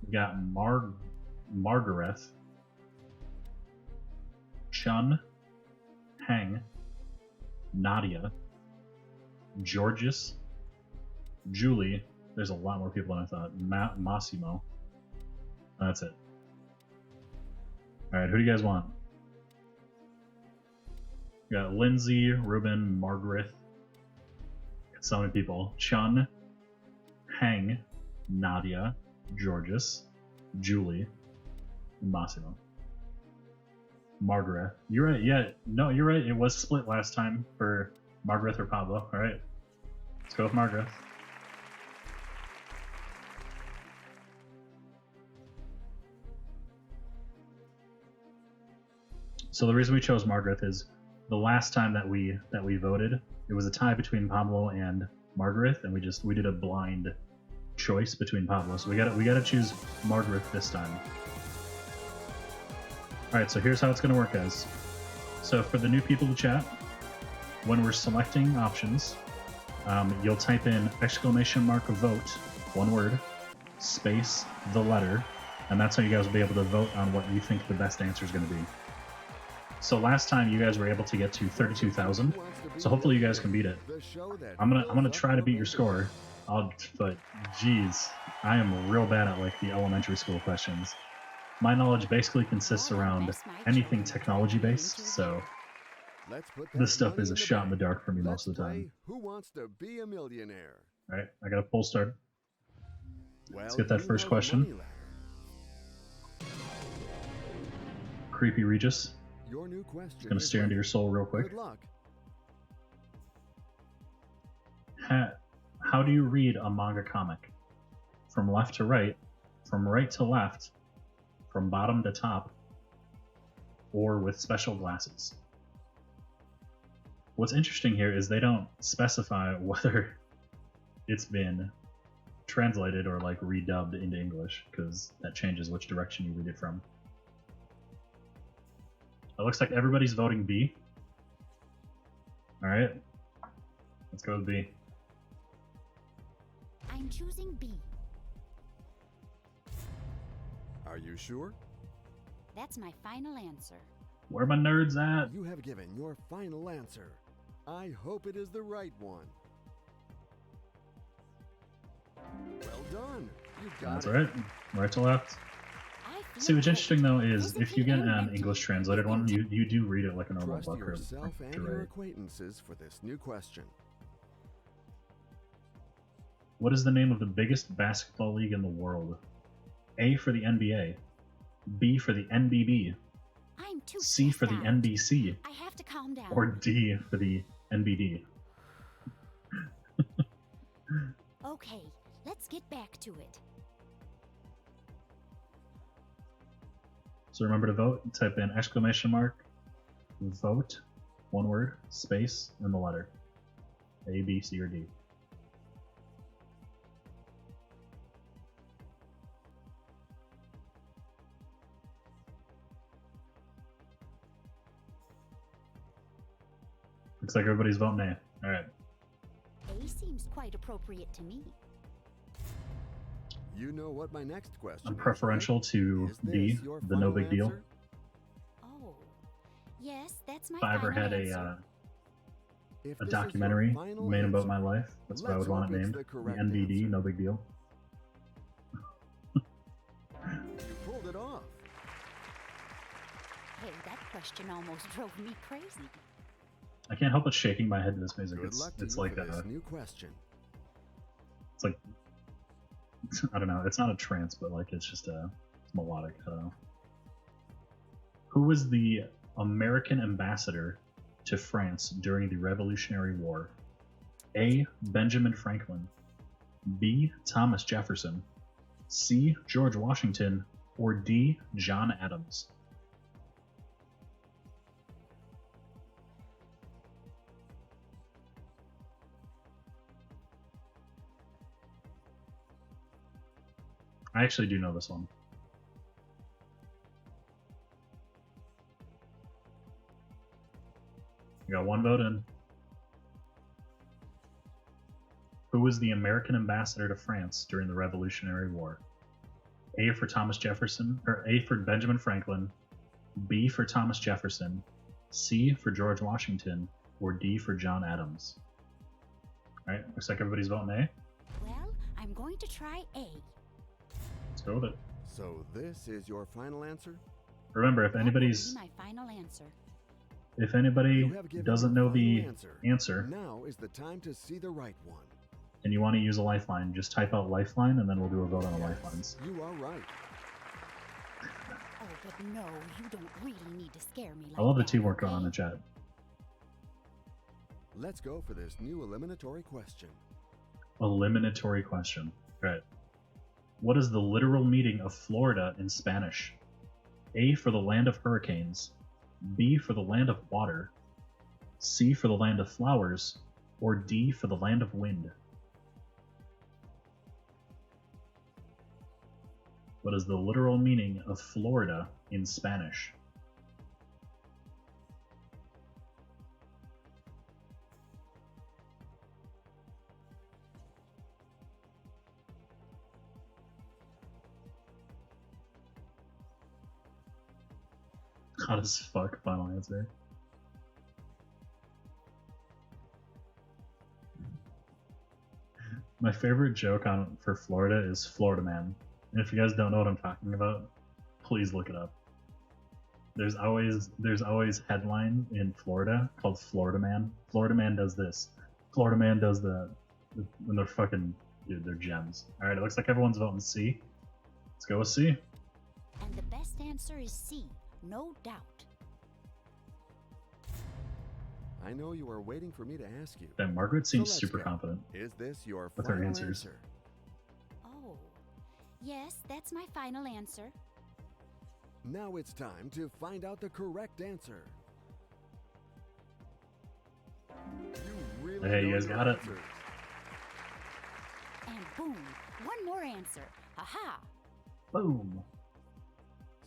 we've got Margaret, Chun, Heng, Nadia, Georges, Julie. There's a lot more people than I thought. Massimo. That's it. All right, who do you guys want? We got Lindsay, Ruben, Margaret. Got so many people. Chun, Heng, Nadia, Georges, Julie, and Massimo. Margaret. You're right. Yeah, no, you're right. It was split last time for Margaret or Pablo. All right, let's go with Margaret. So the reason we chose Margaret is the last time that we voted, it was a tie between Pablo and Margaret, and we did a blind choice between Pablo. So we gotta choose Margaret this time. All right, so here's how it's gonna work, guys. So for the new people to chat, when we're selecting options, you'll type in !vote, one word, space the letter, and that's how you guys will be able to vote on what you think the best answer is gonna be. So last time you guys were able to get to 32,000. So hopefully you guys can beat it. I'm gonna try to beat your score. But geez, I am real bad at like the elementary school questions. My knowledge basically consists around anything technology based, so this stuff is a shot in the dark for me most of the time. Who wants to be a millionaire? All right, I got a full start. Well, Let's get that first question. Creepy Regis. Your new question. Gonna stare into your soul real quick. Good luck. How do you read a manga comic? From left to right, from right to left, from bottom to top, or with special glasses? What's interesting here is they don't specify whether it's been translated or like redubbed into English, because that changes which direction you read it from. It looks like everybody's voting B. Alright. Let's go with B. I'm choosing B. Are you sure? That's my final answer. Where my nerds at? You have given your final answer. I hope it is the right one. Well done. You got That's it. right. Right to left. See, what's interesting though is if you get an English translated one, you do read it like a normal Trust book. Or yourself and your acquaintances for this new question. What is the name of the biggest basketball league in the world? A for the NBA, B for the NBB, I'm too C for the stressed out. NBC, I have to calm down. or D for the NBD. Okay, let's get back to it. So remember to vote. Type in exclamation mark, vote, one word, space, and the letter. A, B, C, or D. Looks like everybody's voting A. Alright. A seems quite appropriate to me. You know what my next question I'm is, preferential right? to Is this B, your the no final big deal. answer? Oh, yes, that's my If I ever final had answer. If a this is your documentary final made about answer, my life, that's what I would let's want it hope it's named. the The correct NBD, answer. no big deal. You pulled it off. Hey, that question almost drove me crazy. I can't help but shaking my head to this music. Good luck to It's you like for this a, new question. it's like, I don't know. It's not a trance, but like it's just it's melodic. I don't know. Who was the American ambassador to France during the Revolutionary War? A. Benjamin Franklin, B. Thomas Jefferson, C. George Washington, or D. John Adams? I actually do know this one. You got one vote in. Who was the American ambassador to France during the Revolutionary War? A for Thomas Jefferson, or A for Benjamin Franklin, B for Thomas Jefferson, C for George Washington, or D for John Adams? Alright, looks like everybody's voting A. Well, I'm going to try A. Let's go with it. So this is your final answer? Remember, if That will anybody's be my final answer. if anybody You have given doesn't your know the final answer Now is the time to see the right one. and you want to use a lifeline, just type out lifeline and then we'll do a vote on the lifelines. You are right. Oh, but no, you don't really need to scare me like I love the that, teamwork going on in okay? the chat. Let's go for this new eliminatory question. Eliminatory question. Right. What is the literal meaning of Florida in Spanish? A for the land of hurricanes, B for the land of water, C for the land of flowers, or D for the land of wind? What is the literal meaning of Florida in Spanish? Hot as fuck, final answer. My favorite joke for Florida is Florida Man. And if you guys don't know what I'm talking about, please look it up. There's always headline in Florida called Florida Man. Florida Man does this. Florida Man does that. When they're fucking, dude, they're gems. All right, it looks like everyone's voting C. Let's go with C. And the best answer is C, no doubt. I know you are waiting for me to ask you. That Margaret seems let's super go. confident Is this your with her final answers. answer? Oh, yes, that's my final answer. Now it's time to find out the correct answer. You really Hey, you know guys your got it. answers. And boom, one more answer. Aha! Boom.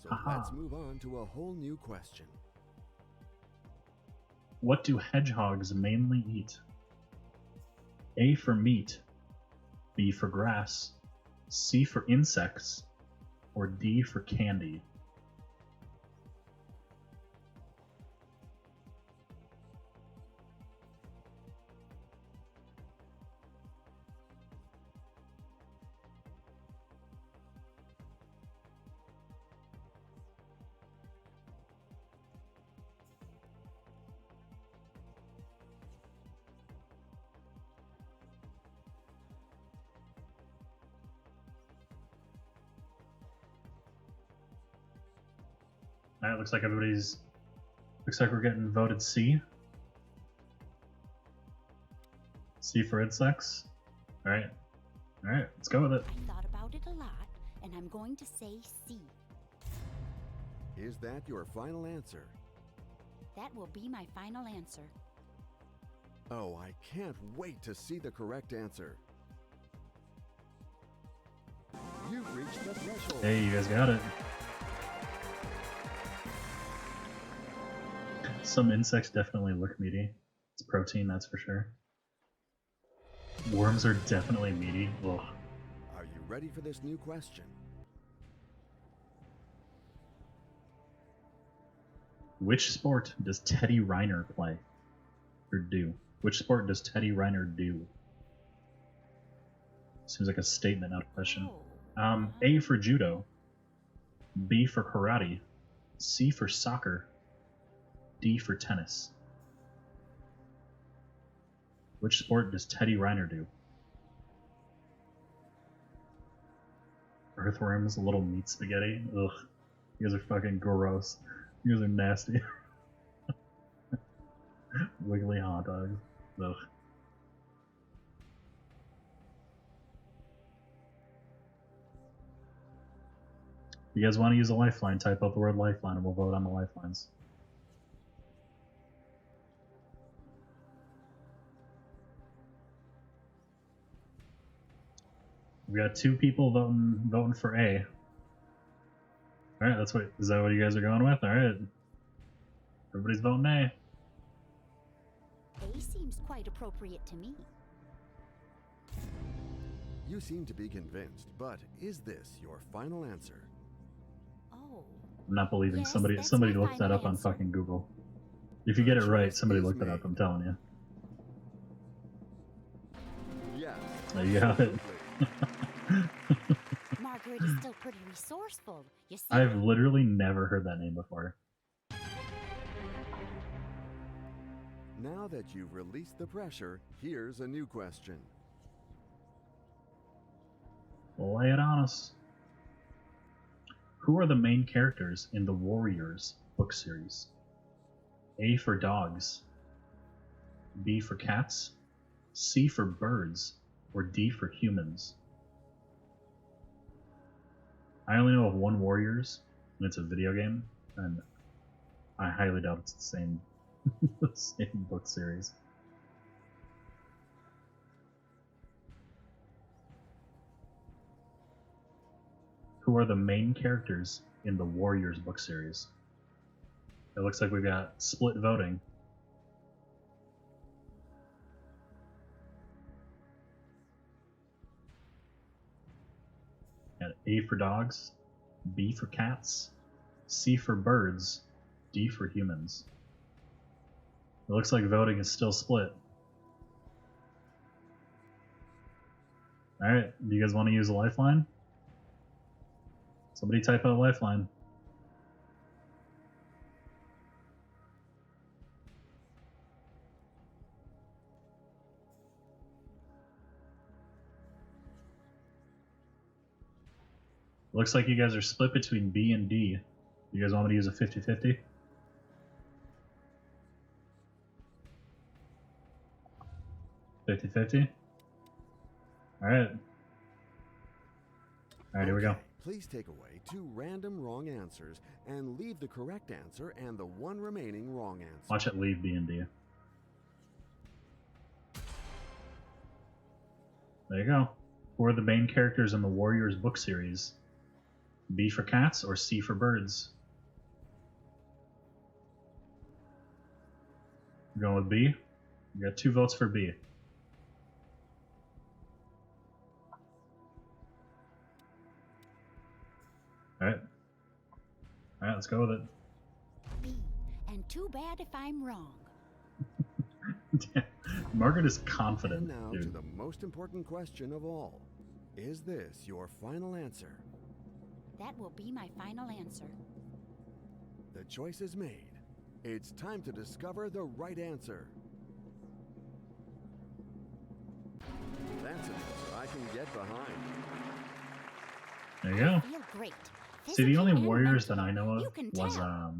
So Aha. let's move on to a whole new question. What do hedgehogs mainly eat? A for meat, B for grass, C for insects, or D for candy? Alright, looks like we're getting voted C. C for insects. Alright, let's go with it. I thought about it a lot, and I'm going to say C. Is that your final answer? That will be my final answer. Oh, I can't wait to see the correct answer. You've reached the threshold. Hey, you guys got it. Some insects definitely look meaty. It's protein, that's for sure. Worms are definitely meaty. Ugh. Are you ready for this new question? Which sport does Teddy Reiner play? Or do? Which sport does Teddy Reiner do? Seems like a statement, not a question. A for judo, B for karate, C for soccer, D for tennis. Which sport does Teddy Reiner do? Earthworms, little meat spaghetti. Ugh. You guys are fucking gross. You guys are nasty. Wiggly hot dogs. Ugh. If you guys want to use a lifeline, type out the word lifeline and we'll vote on the lifelines. We got 2 people voting for A. Alright, is that what you guys are going with? Alright. Everybody's voting A. A seems quite appropriate to me. You seem to be convinced, but is this your final answer? Oh, I'm not believing Yes, somebody that's somebody my looked that final up on answer. fucking Google. If you get it right, choice somebody is looked it made. up, I'm telling you. Yes. There you have it. absolutely. Margaret is still pretty resourceful. You see? I've literally never heard that name before. Now that you've released the pressure, here's a new question. Lay it on us. Who are the main characters in the Warriors book series? A for dogs, B for cats, C for birds, or D for humans? I only know of one Warriors, and it's a video game, and I highly doubt it's the same, the same book series. Who are the main characters in the Warriors book series? It looks like we've got split voting. Got A for dogs, B for cats, C for birds, D for humans. It looks like voting is still split. Alright, do you guys want to use a lifeline? Somebody type out lifeline. Looks like you guys are split between B and D. You guys want me to use a 50-50? Alright. Alright, here we go. Please take away 2 random wrong answers and leave the correct answer and the 1 remaining wrong answer. Watch it leave B and D. There you go. Who are the main characters in the Warriors book series? B for cats or C for birds? We're going with B. We got 2 votes for B. Alright. Alright, let's go with it. B. And too bad if I'm wrong. Margaret is confident, And now to dude. the most important question of all. Is this your final answer? That will be my final answer. The choice is made. It's time to discover the right answer. That's an answer I can get behind. There you go. I feel great. See, the only Physically and Warriors that mentally. I know You of can was tell.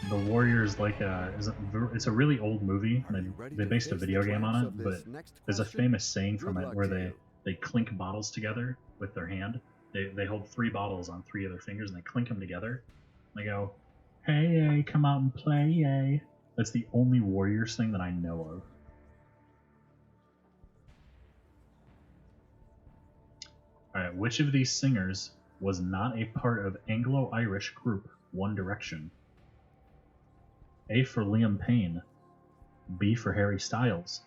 the Warriors, like it's a really old movie. Are And you ready they to based a face the video game on traps it, of but this next there's a question? famous saying from Good it luck where to you. they clink bottles together with their hand. They hold 3 bottles on 3 of their fingers and they clink them together. And they go, "Hey, yay, come out and play, yay." That's the only Warriors thing that I know of. Alright, which of these singers was not a part of Anglo-Irish group One Direction? A for Liam Payne, B for Harry Styles,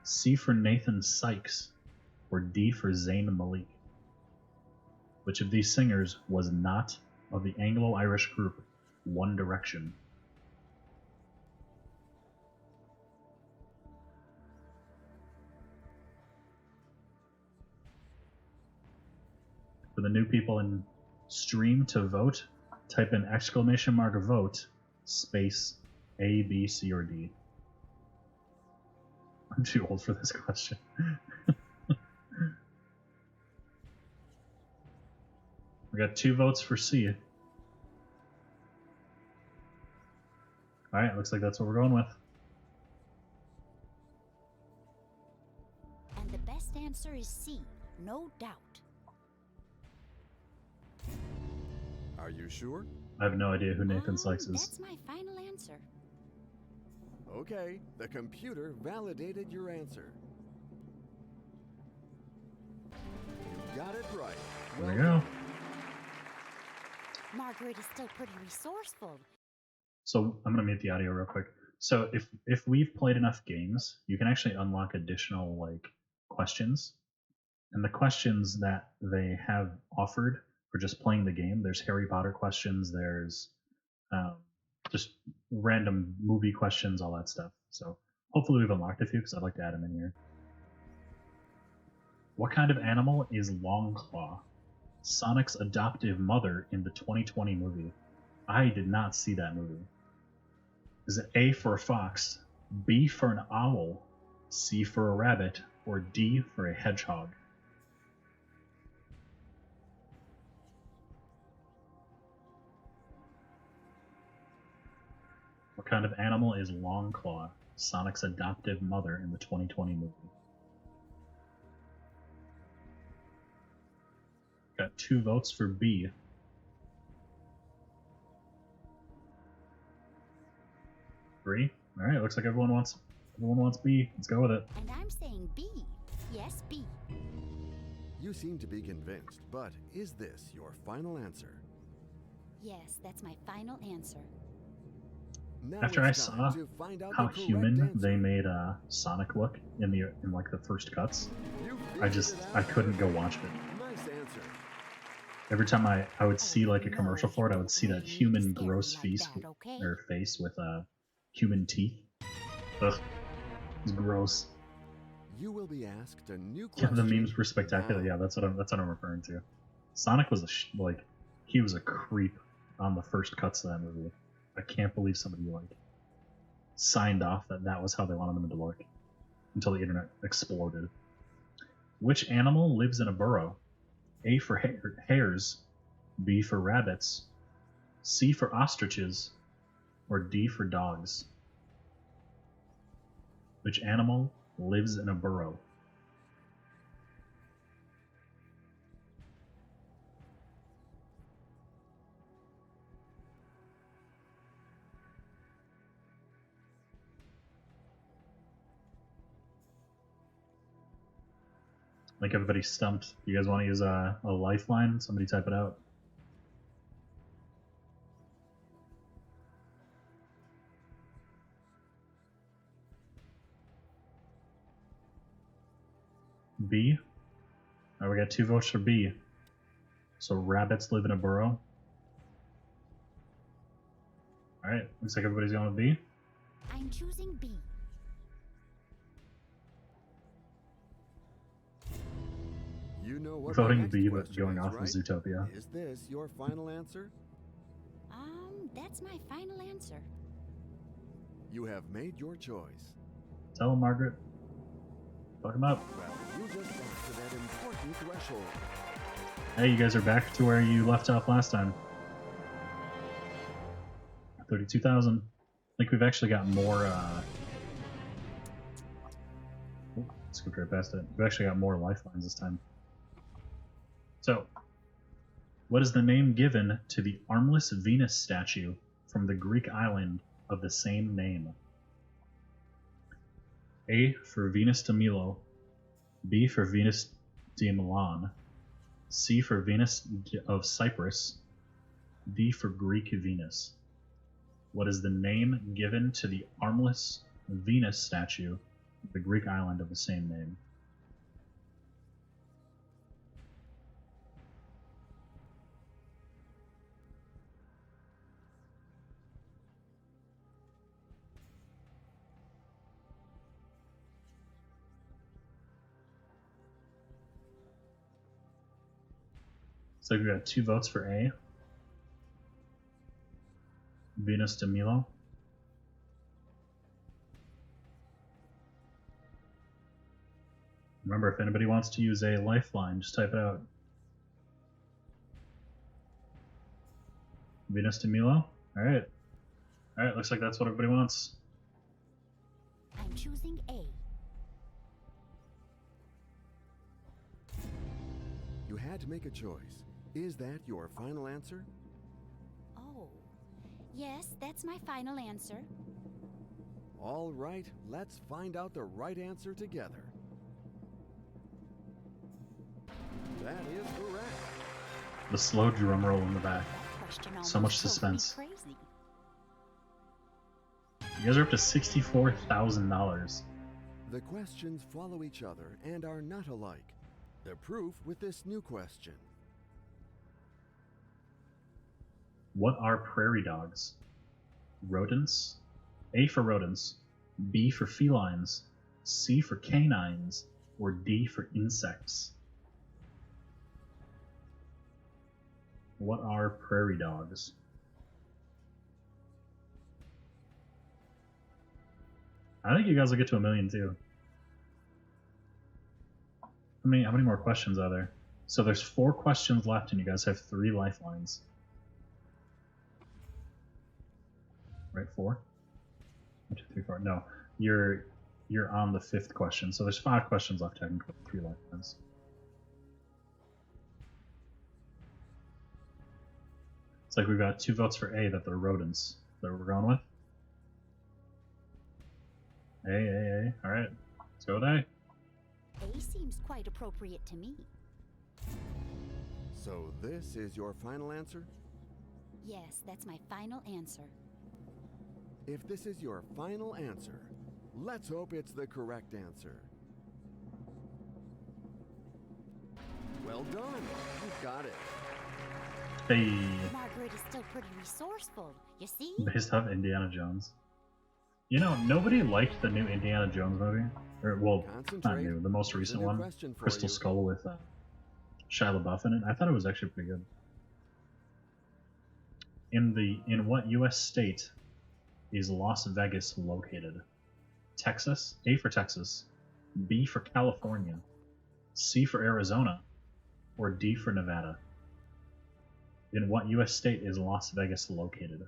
C for Nathan Sykes, or D for Zayn Malik? Which of these singers was not of the Anglo-Irish group One Direction? For the new people in stream to vote, type in !vote space A, B, C, or D. I'm too old for this question. We got 2 votes for C. Alright, looks like that's what we're going with. And the best answer is C, no doubt. Are you sure? I have no idea who Nathan Sykes is. That's my final answer. Okay, the computer validated your answer. You got it right. There Well we go. Margaret is still pretty resourceful. So I'm gonna mute the audio real quick. So if we've played enough games, you can actually unlock additional like questions. And the questions that they have offered for just playing the game, there's Harry Potter questions, there's just random movie questions, all that stuff. So hopefully we've unlocked a few because I'd like to add them in here. What kind of animal is Longclaw? Sonic's adoptive mother in the 2020 movie. I did not see that movie. Is it A for a fox, B for an owl, C for a rabbit, or D for a hedgehog? What kind of animal is Longclaw, Sonic's adoptive mother in the 2020 movie? Got 2 votes for B. Three? Alright, looks like everyone wants B. Let's go with it. And I'm saying B. Yes, B. You seem to be convinced, but is this your final answer? Yes, that's my final answer. Now After I it's time saw to find out how the correct human answer. they made Sonic look in like the first cuts, You I figured it I out. couldn't go watch it. Nice answer. Every time I would Oh, see like a no, commercial for it, I you would see don't that really human need to scare gross me like face that, okay? or face with human teeth. Ugh, it's gross. You will be asked a new Yeah, question. the memes were spectacular. now. Yeah, that's what I'm referring to. Sonic was like he was a creep on the first cuts of that movie. I can't believe somebody like signed off that that was how they wanted them to look until the internet exploded. Which animal lives in a burrow? A for hares, B for rabbits, C for ostriches, or D for dogs? Which animal lives in a burrow? I think everybody's stumped. You guys want to use a lifeline? Somebody type it out. B? Alright, we got 2 votes for B. So rabbits live in a burrow. Alright, looks like everybody's going with B. I'm choosing B. You know what Voting the next B with question going is, off right? of Zootopia. Is this your final answer? That's my final answer. You have made your choice. Tell him, Margaret. Fuck him up. Well, you just got to that important threshold. Hey, you guys are back to where you left off last time. 32,000. I think we've actually got more, scooped right past it. We've actually got more lifelines this time. So, what is the name given to the armless Venus statue from the Greek island of the same name? A for Venus de Milo, B for Venus de Milan, C for Venus of Cyprus, D for Greek Venus. What is the name given to the armless Venus statue of the Greek island of the same name? So we got 2 votes for A. Venus de Milo. Remember, if anybody wants to use a lifeline, just type it out. Venus de Milo? Alright. Alright, looks like that's what everybody wants. I'm choosing A. You had to make a choice. Is that your final answer? Oh, yes, that's my final answer. All right, let's find out the right answer together. That is correct. The slow drum roll in the back. That question So much almost drove me suspense. Crazy. You guys are up to $64,000. The questions follow each other and are not alike. The proof with this new question. What are prairie dogs? Rodents? A for rodents, B for felines, C for canines, or D for insects? What are prairie dogs? I think you guys will get to 1 million too. How many more questions are there? So there's 4 questions left and you guys have 3 lifelines. Right, 4? 1, 2, 3, 4. No, you're on the 5th question. So there's 5 questions left technically, 3 lifelines. It's like we've got 2 votes for A that they're rodents. Is that what we're going with? A. All right, let's go with A. A seems quite appropriate to me. So this is your final answer? Yes, that's my final answer. If this is your final answer, let's hope it's the correct answer. Well done. You got it. Hey, Margaret is still pretty resourceful, you see? based off Indiana Jones. You know, nobody liked the new Indiana Jones movie. Or, well, not Concentrate. new, the most Here's a recent new one. question for Crystal you. Skull with Shia LaBeouf in it. I thought it was actually pretty good. In what U.S. state is Las Vegas located? Texas? A for Texas, B for California, C for Arizona, or D for Nevada? In what U.S. state is Las Vegas located?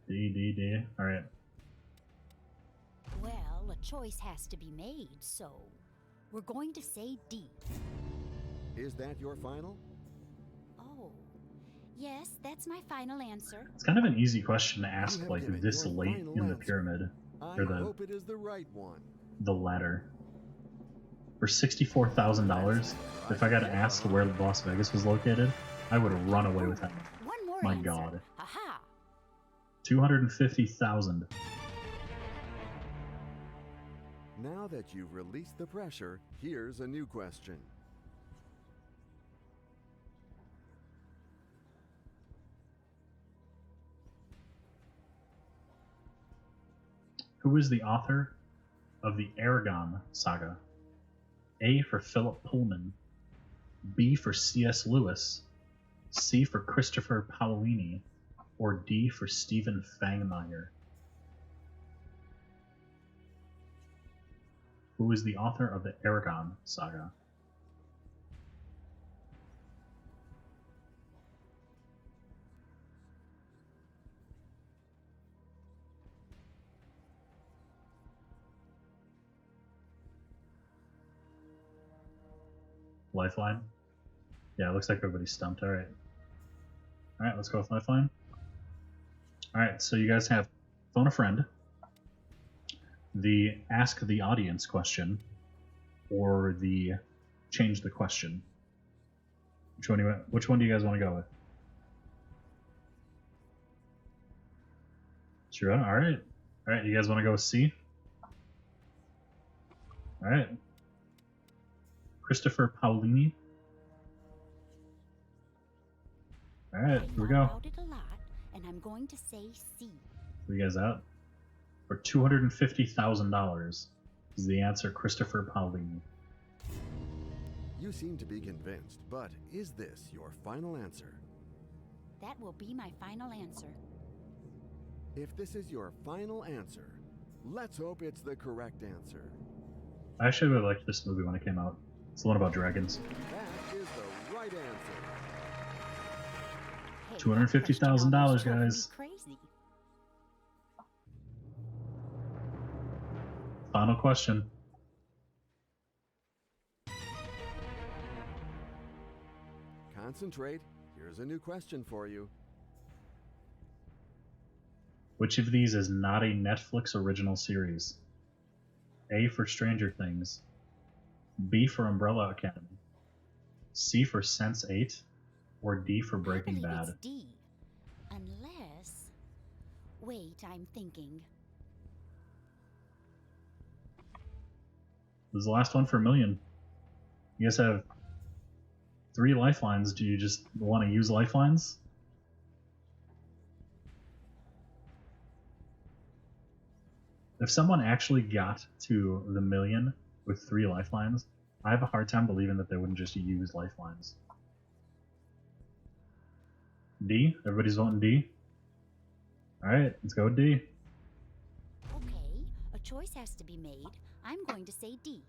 D. All right. Well, a choice has to be made, so we're going to say D. Is that your final? Oh, yes, that's my final answer. It's kind of an easy question to You ask have like given this your late final in the answer. pyramid, I or the hope it is the right one. ladder. For $64,000, if I got asked where Las Vegas was located, I would run away with that. One more My answer. God. Aha! 250,000. Now that you've released the pressure, here's a new question. Who is the author of the Aragon saga? A for Philip Pullman, B for C.S. Lewis, C for Christopher Paolini, or D for Stephen Fangmeyer? Who is the author of the Aragon saga? Lifeline? Yeah, it looks like everybody's stumped. All right. All right, let's go with Lifeline. All right, so you guys have phone a friend, the ask the audience question, or the change the question. Which one do you guys want to go with? Sure. All right. All right, you guys want to go with C? All right. Christopher Paolini. All right, here we go. I thought about it a lot, and I'm going to say C. Who you guys out? For $250,000 is the answer Christopher Paolini. You seem to be convinced, but is this your final answer? That will be my final answer. If this is your final answer, let's hope it's the correct answer. I actually really liked this movie when it came out. It's the one about dragons. That is the right answer. Hey, $250,000, that question almost drove me guys. Crazy. Final question. Concentrate. Here's a new question for you. Which of these is not a Netflix original series? A for Stranger Things, B for Umbrella Academy, C for Sense8, or D for Breaking I believe Bad? it's D. Unless... Wait, I'm thinking. This is the last one for a million. You guys have 3 lifelines. Do you just want to use lifelines? If someone actually got to the million with 3 lifelines, I have a hard time believing that they wouldn't just use lifelines. D? Everybody's voting D? Alright, let's go with D. Okay, a choice has to be made. I'm going to say D.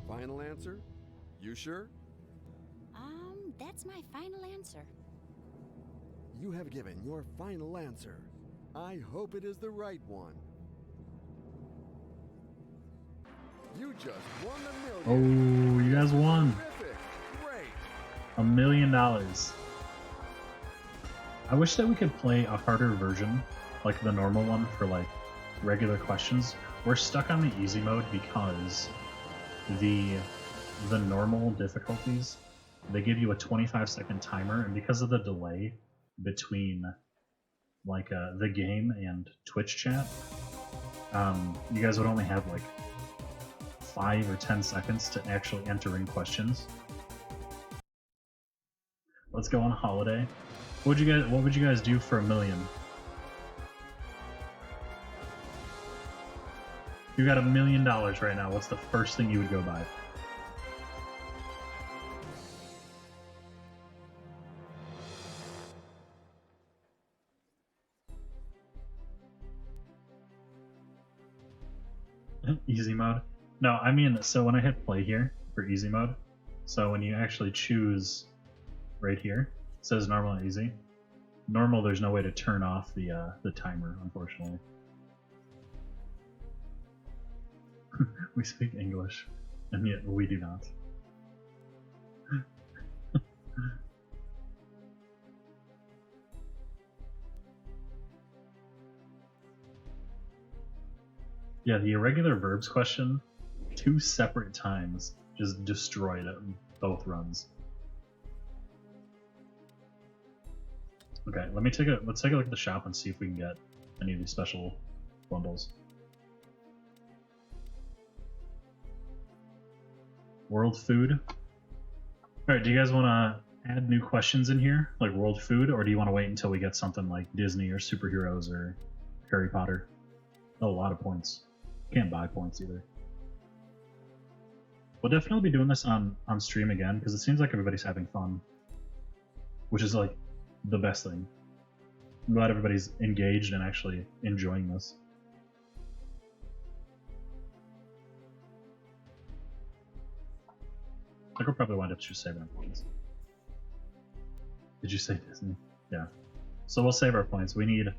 Final answer? You sure? That's my final answer. You have given your final answer. I hope it is the right one. You just won the million. Oh, you guys won. Terrific. Great. $1 million. I wish that we could play a harder version, like the normal one for like regular questions. We're stuck on the easy mode because the normal difficulties they give you a 25-second timer, and because of the delay between like the game and Twitch chat, you guys would only have like 5 or 10 seconds to actually enter in questions. Let's go on holiday. What would you guys do for $1 million? If you got $1 million right now, what's the first thing you would go buy? Easy mode? No, I mean, so when I hit play here for easy mode, so when you actually choose right here, it says normal and easy. Normal, there's no way to turn off the timer, unfortunately. We speak English, and yet we do not. Yeah, the irregular verbs question, 2 separate times, just destroyed it both runs. Okay, let's take a look at the shop and see if we can get any of these special bundles. World food. Alright, do you guys want to add new questions in here, like world food, or do you want to wait until we get something like Disney or superheroes or Harry Potter? Oh, a lot of points. Can't buy points either. We'll definitely be doing this on stream again, because it seems like everybody's having fun, which is like the best thing. I'm glad everybody's engaged and actually enjoying this. I think we'll probably wind up just saving our points. Did you say Disney? Yeah. So we'll save our points. We need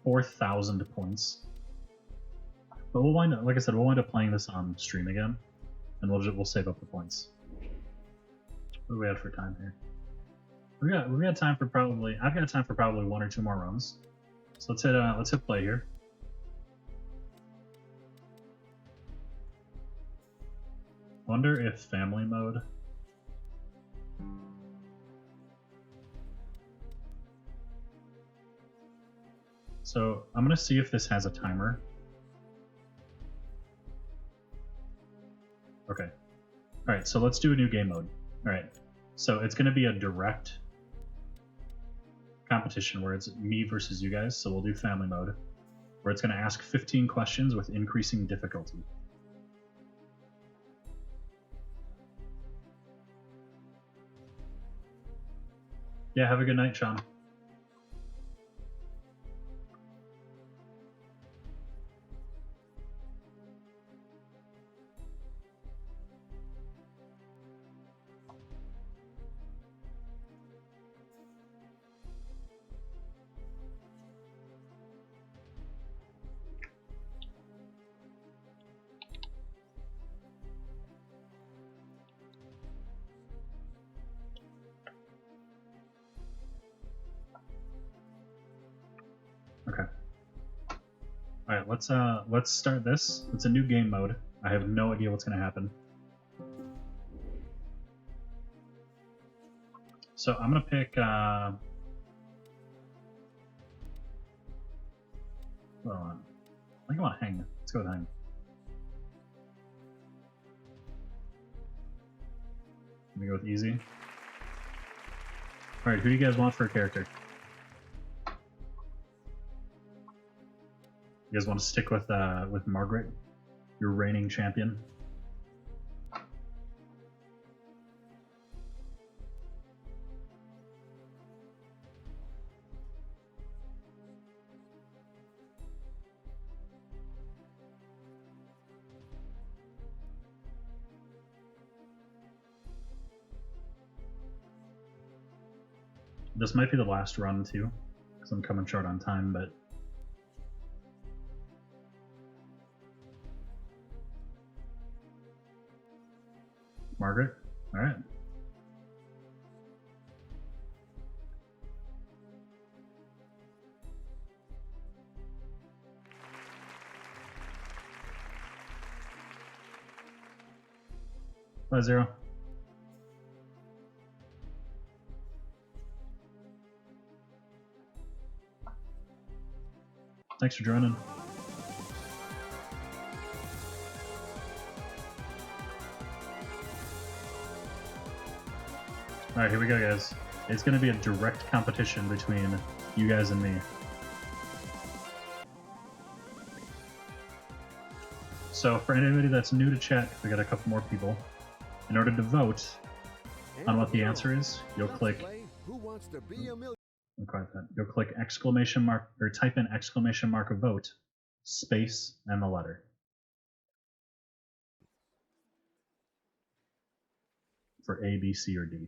4,000 points. But we'll wind up, like I said, we'll wind up playing this on stream again, and we'll save up the points. What do we have for time here? We've got time for probably. I've got time for probably 1 or 2 more runs. So let's hit play here. Wonder if family mode. So I'm gonna see if this has a timer. Okay. Alright, so let's do a new game mode. Alright, so it's going to be a direct competition where it's me versus you guys, so we'll do family mode, where it's going to ask 15 questions with increasing difficulty. Yeah, have a good night, Sean. Alright, let's start this. It's a new game mode. I have no idea what's gonna happen. So I'm gonna pick hold on. I think I want Hang. Let's go with Hang. Let me go with easy. Alright, who do you guys want for a character? You guys want to stick with Margaret, your reigning champion? This might be the last run too, because I'm coming short on time, but Margaret? Alright. Bye, Zero. Thanks for joining. Alright, here we go, guys. It's going to be a direct competition between you guys and me. So, for anybody that's new to chat, we got a couple more people. In order to vote on what the answer is, you'll click. Who wants to be a millionaire? You'll click exclamation mark or type in exclamation mark of vote, space, and the letter. For A, B, C, or D.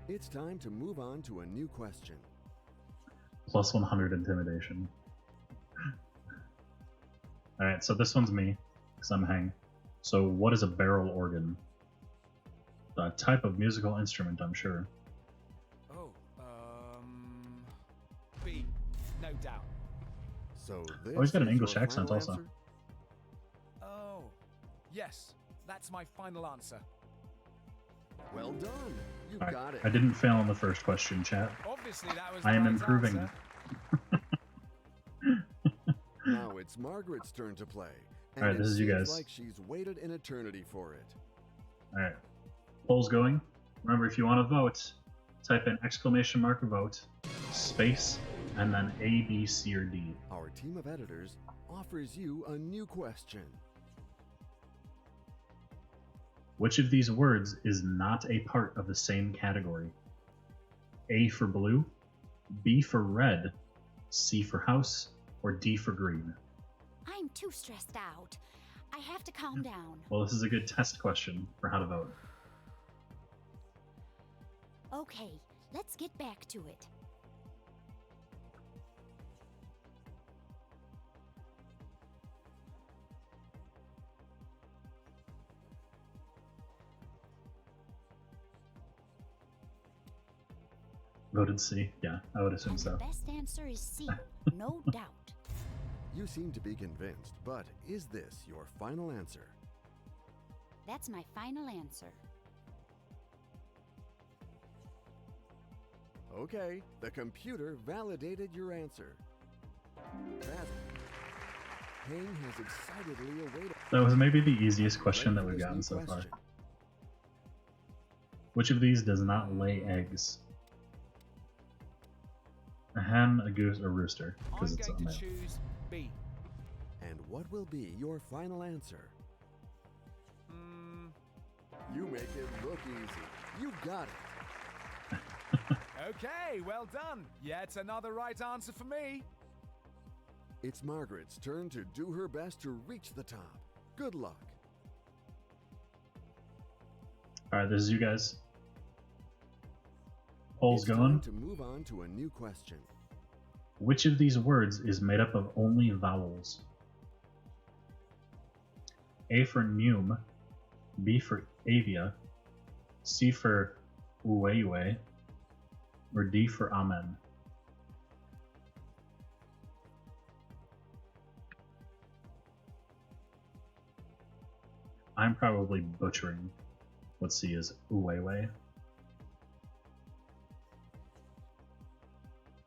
It's time to move on to a new question. Plus 100 intimidation. Alright, so this one's me, because I'm Hang. So what is a barrel organ? A type of musical instrument, I'm sure. Oh, B, no doubt. So this Oh, he's got an is English your accent final also. answer? Oh, yes, that's my final answer. Well done. You Alright, got it. I didn't fail on the first question, chat. Obviously, that was I the am right improving. answer. Now it's Margaret's turn to play. And Alright, this it is you seems guys. like she's waited an eternity for it. Alright. Poll's going. Remember, if you want to vote, type in exclamation mark vote, space, and then A, B, C, or D. Our team of editors offers you a new question. Which of these words is not a part of the same category? A for blue, B for red, C for house, or D for green? I'm too stressed out. I have to calm down. Well, this is a good test question for how to vote. Okay, let's get back to it. Voted C? Yeah, I would assume And so. the best answer is C, no doubt. You seem to be convinced, but is this your final answer? That's my final answer. Okay, the computer validated your answer. Hang has excitedly awaited. That was maybe the easiest question that Ready for we've this gotten new so far. question. Which of these does not lay eggs? A hen, a goose, or rooster? I'm Because it's a going to male. choose B. And what will be your final answer? Hmm. You make it look easy. You got it. Okay, well done. Yet another right answer for me. It's Margaret's turn to do her best to reach the top. Good luck. Alright, this is you guys. Poll's It's going. time to move on to a new question. Which of these words is made up of only vowels? A for Neum, B for Avia, C for Uweiwe, or D for Amen? I'm probably butchering what C is. Uweiwe.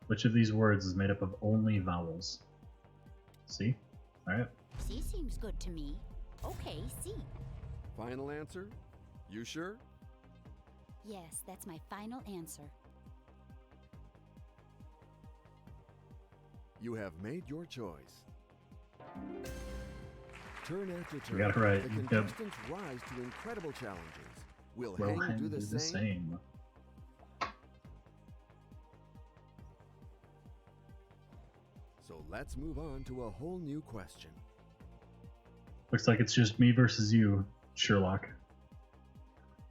Which of these words is made up of only vowels? C? Alright. C seems good to me. Okay, C. Final answer? You sure? Yes, that's my final answer. You have made your choice. Turn after turn, got it right. the Yep. contestants rise to incredible challenges. Will Will Hang Hang do the same? So let's move on to a whole new question. Looks like it's just me versus you, Sherlock.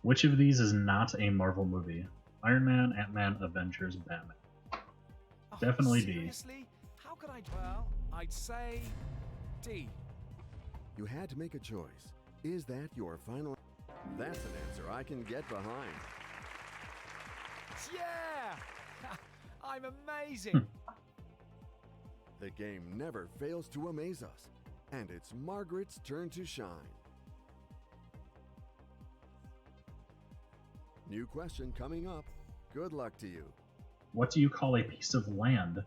Which of these is not a Marvel movie? Iron Man, Ant-Man, Avengers, Batman. Oh, Definitely D. seriously? How could I? Well, I'd say D. You had to make a choice. Is that your final? That's an answer I can get behind. Yeah! I'm amazing. The game never fails to amaze us, and it's Margaret's turn to shine. New question coming up. Good luck to you. What do you call a piece of land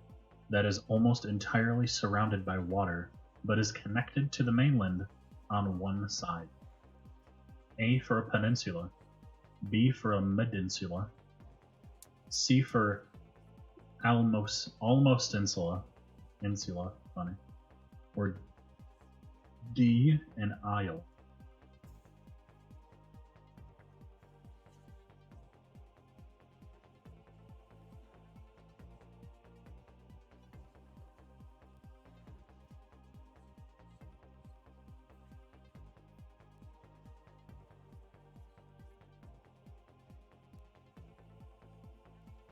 that is almost entirely surrounded by water, but is connected to the mainland on one side? A for a peninsula, B for a medinsula, C for almost insula, funny, or D an isle.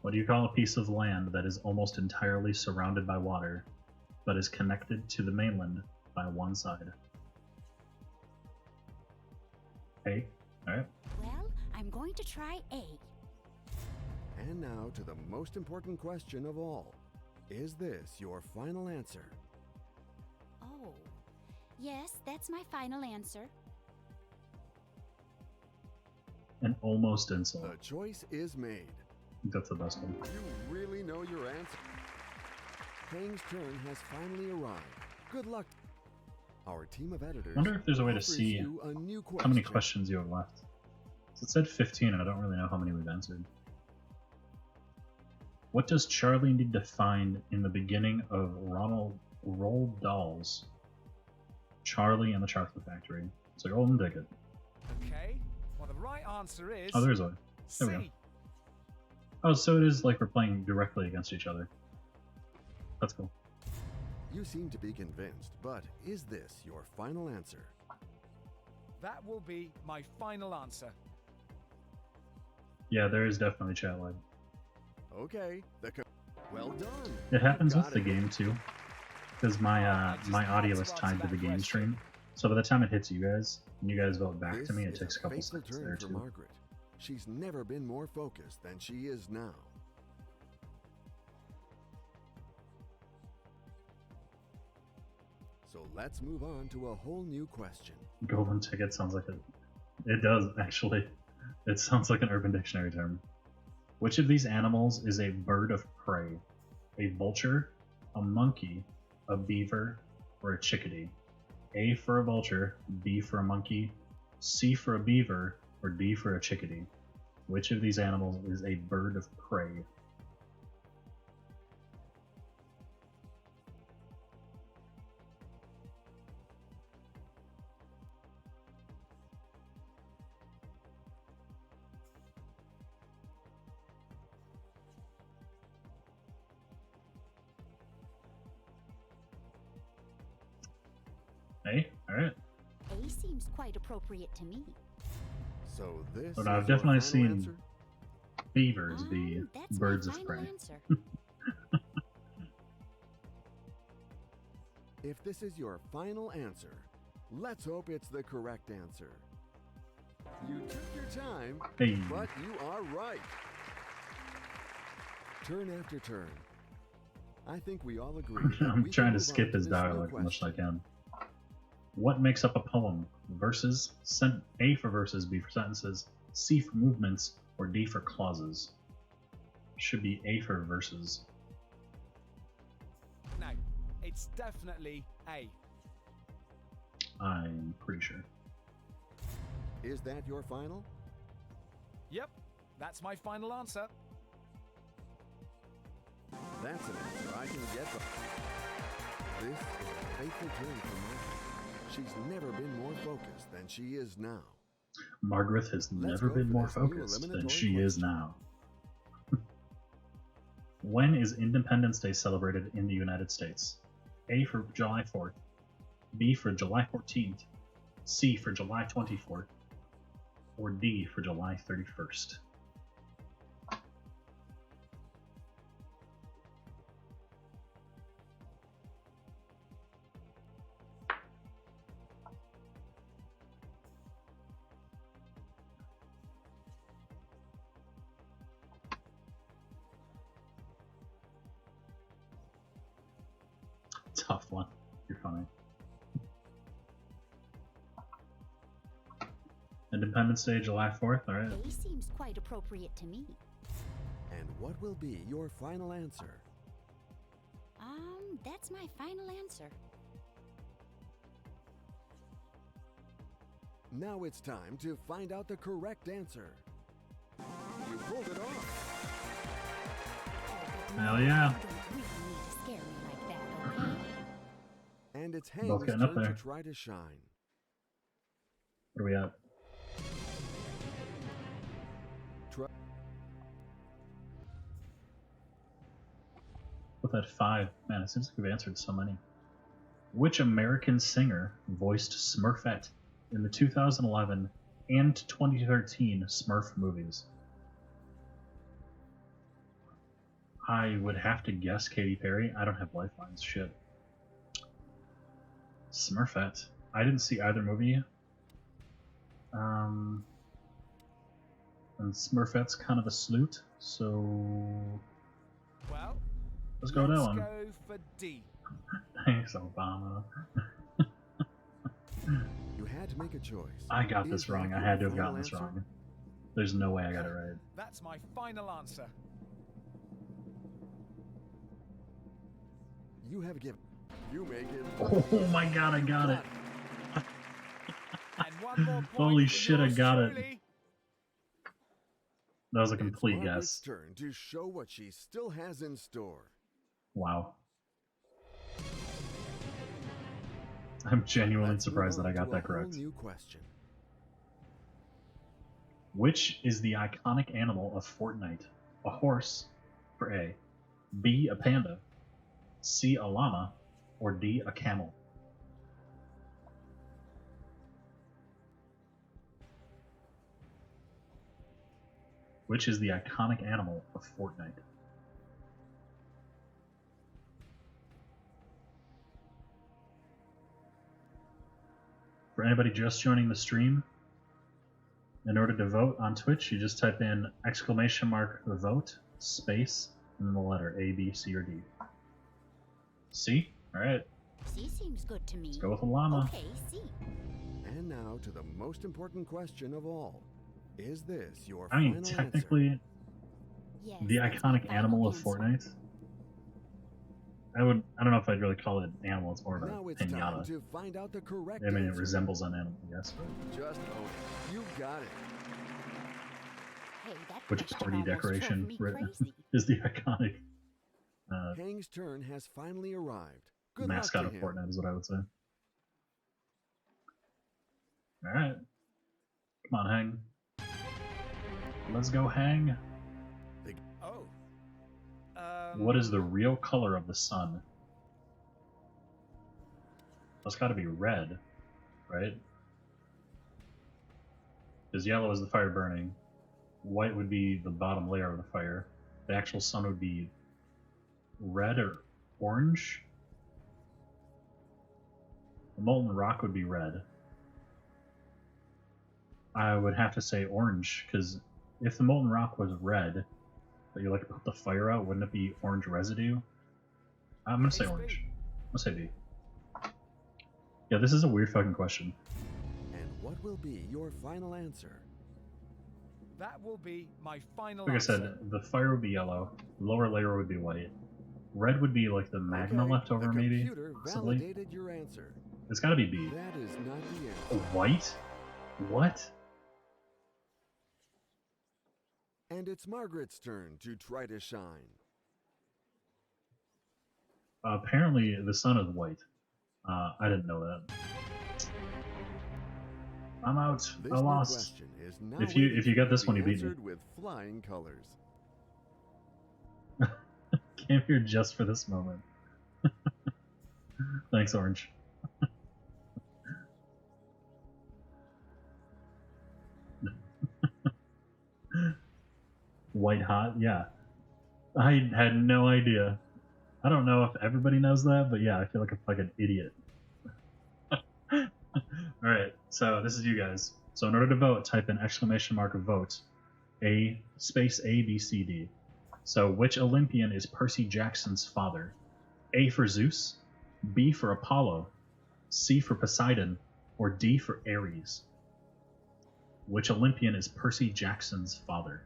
What do you call a piece of land that is almost entirely surrounded by water, but is connected to the mainland by one side? A. Alright. Well, I'm going to try A. And now to the most important question of all. Is this your final answer? Oh. Yes, that's my final answer. An almost insula. The choice is made. I think that's the best one. You really know your answer. Hang's turn has finally arrived. Good luck. Our team of editors. I wonder if there's a way to offers see you a new how many question. questions you have left. So it said 15, and I don't really know how many we've answered. What does Charlie need to find in the beginning of Roald Dahl's Charlie and the Chocolate Factory? It's a golden ticket. Okay, well the right answer is Oh, there's a way. There we go. C. Oh, so it is like we're playing directly against each other. That's cool. You seem to be convinced, but is this your final answer? That will be my final answer. Yeah, there is definitely chat lag. Okay, well done. It happens You with got the it. game too, because my my audio is tied to the game stream. So by the time it hits you guys, and you guys vote back This to me, it is takes a couple fateful seconds turn there for too. Margaret. She's never been more focused than she is now. So let's move on to a whole new question. Golden ticket sounds like it does actually. It sounds like an Urban Dictionary term. Which of these animals is a bird of prey? A vulture, a monkey, a beaver, or a chickadee? A for a vulture, B for a monkey, C for a beaver, or D for a chickadee? Which of these animals is a bird of prey? Hey, alright. A seems quite appropriate to me. So this But is I've your definitely final seen answer? beavers be That's birds my of final prey. answer. If this is your final answer, let's hope it's the correct answer. You took your time, Hey. but you are right. Turn after turn. I think we all agree. that I'm we trying can to move skip on to his this new dialogue as much as I question. can. What makes up a poem? Verses, A for verses, B for sentences, C for movements, or D for clauses? Should be A for verses. No, it's definitely A. I'm pretty sure. Is that your final? Yep, that's my final answer. That's an answer I can get from. This is a fateful turn for Margaret. She's never been more focused than she is now. Margaret has Let's never go been for more this new focused than eliminatory she is question. now. When is Independence Day celebrated in the United States? A for July 4th, B for July 14th, C for July 24th, or D for July 31st? Tough one. You're funny. Independence Day, July 4th, alright. A seems quite appropriate to me. And what will be your final answer? That's my final answer. Now it's time to find out the correct answer. You pulled it off. Hell yeah. You don't really need to scare me like that, okay? And it's Both Hang's getting up turn to there. try to shine. What are we at? Try With that 5. Man, it seems like we've answered so many. Which American singer voiced Smurfette in the 2011 and 2013 Smurf movies? I would have to guess Katy Perry. I don't have lifelines. Shit. Smurfette. I didn't see either movie. And Smurfette's kind of a sleut, so Well, let's go with that let's one. go for D. Thanks, Obama. You had to make a choice. I got Is this that wrong. I your had to have final gotten this answer? wrong. There's no way I got it right. That's my final answer. You have given. You make it. Oh my god, I got it. And one more point Holy for shit, I yours got it. truly. That was a It's complete Margaret's guess. turn to show what she still has in store. Wow. I'm genuinely Let's move surprised that on I got to that a whole correct. new question. Which is the iconic animal of Fortnite? A horse, for A. B, a panda. C, a llama. Or D, a camel. Which is the iconic animal of Fortnite? For anybody just joining the stream, in order to vote on Twitch, you just type in !vote space and then the letter A, B, C, or D. C? Alright, C seems good to me. let's go with a llama. Okay, C. And now to the most important question of all. Is this your I mean, final answer? technically, Yes, the that's my iconic final animal of answer. Fortnite. I don't know if I'd really call it an animal, it's more of a Now it's time pinata. to find out the correct I mean, it answer. resembles an animal, yes, but Just own it. You got it. Hey, that which question party almost drove decoration me crazy. is the iconic Hang's turn has finally arrived. Good mascot luck of to him. Fortnite, is what I would say. Alright. Come on, Hang. Let's go, Hang. Oh. What is the real color of the sun? That's got to be red, right? Because yellow is the fire burning. White would be the bottom layer of the fire. The actual sun would be red or orange. The molten rock would be red. I would have to say orange, because if the molten rock was red, but you like put the fire out, wouldn't it be orange residue? I'm gonna say It's orange. B. I'm gonna say B. Yeah, this is a weird fucking question. And what will be your final answer? That will be my final Like I answer. said, the fire would be yellow, the lower layer would be white. Red would be like the magma Okay, left over, the maybe. computer Possibly. validated your answer. It's gotta be B. That is not the A answer. white? What? And it's Margaret's turn to try to shine. Apparently, the sun is white. I didn't know that. I'm out. This I new lost. question is now If you- waiting if you for get to this be one, you beat me. answered with flying colors. Came here just for this moment. Thanks, Orange. White hot? Yeah. I had no idea. I don't know if everybody knows that, but yeah, I feel like a fucking idiot. Alright, so this is you guys. So in order to vote, type in !vote. A space A, B, C, D. So which Olympian is Percy Jackson's father? A for Zeus, B for Apollo, C for Poseidon, or D for Ares? Which Olympian is Percy Jackson's father?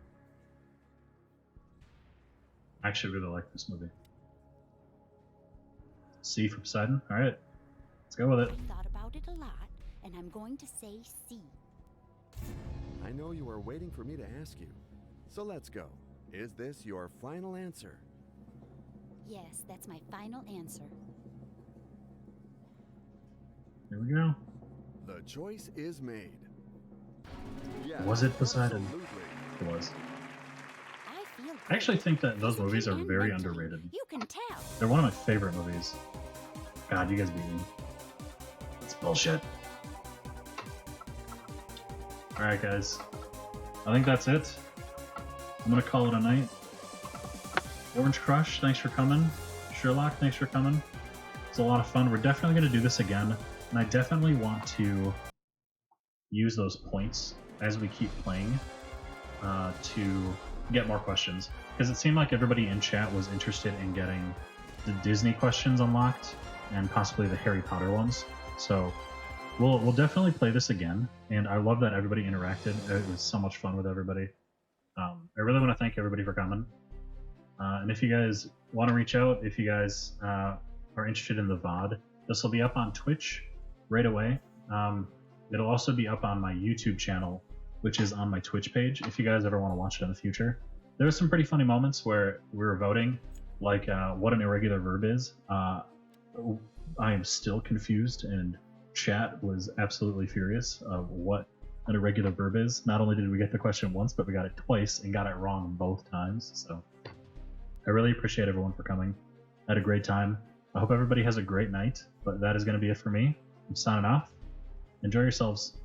I actually really like this movie. C for Poseidon. All right, let's go with it. I thought about it a lot, and I'm going to say C. I know you are waiting for me to ask you. So let's go. Is this your final answer? Yes, that's my final answer. Here we go. The choice is made. Yeah, Was it Poseidon? absolutely. It was. I feel I actually great. think that those Physically movies are and very mentally. underrated. You can tell. They're one of my favorite movies. God, you guys beat me. It's bullshit. Alright, guys. I think that's it. I'm gonna call it a night. Orange Crush, thanks for coming. Sherlock, thanks for coming. It's a lot of fun. We're definitely gonna do this again, and I definitely want to use those points as we keep playing to get more questions. Because it seemed like everybody in chat was interested in getting the Disney questions unlocked and possibly the Harry Potter ones. So we'll definitely play this again. And I love that everybody interacted. It was so much fun with everybody. I really want to thank everybody for coming. And if you guys want to reach out, if you guys are interested in the VOD, this will be up on Twitch right away. It'll also be up on my YouTube channel, which is on my Twitch page, if you guys ever want to watch it in the future. There were some pretty funny moments where we were voting, like what an irregular verb is. I am still confused, and chat was absolutely furious of what an irregular verb is. Not only did we get the question once, but we got it twice and got it wrong both times. So I really appreciate everyone for coming. I had a great time. I hope everybody has a great night, but that is going to be it for me. I'm signing off. Enjoy yourselves.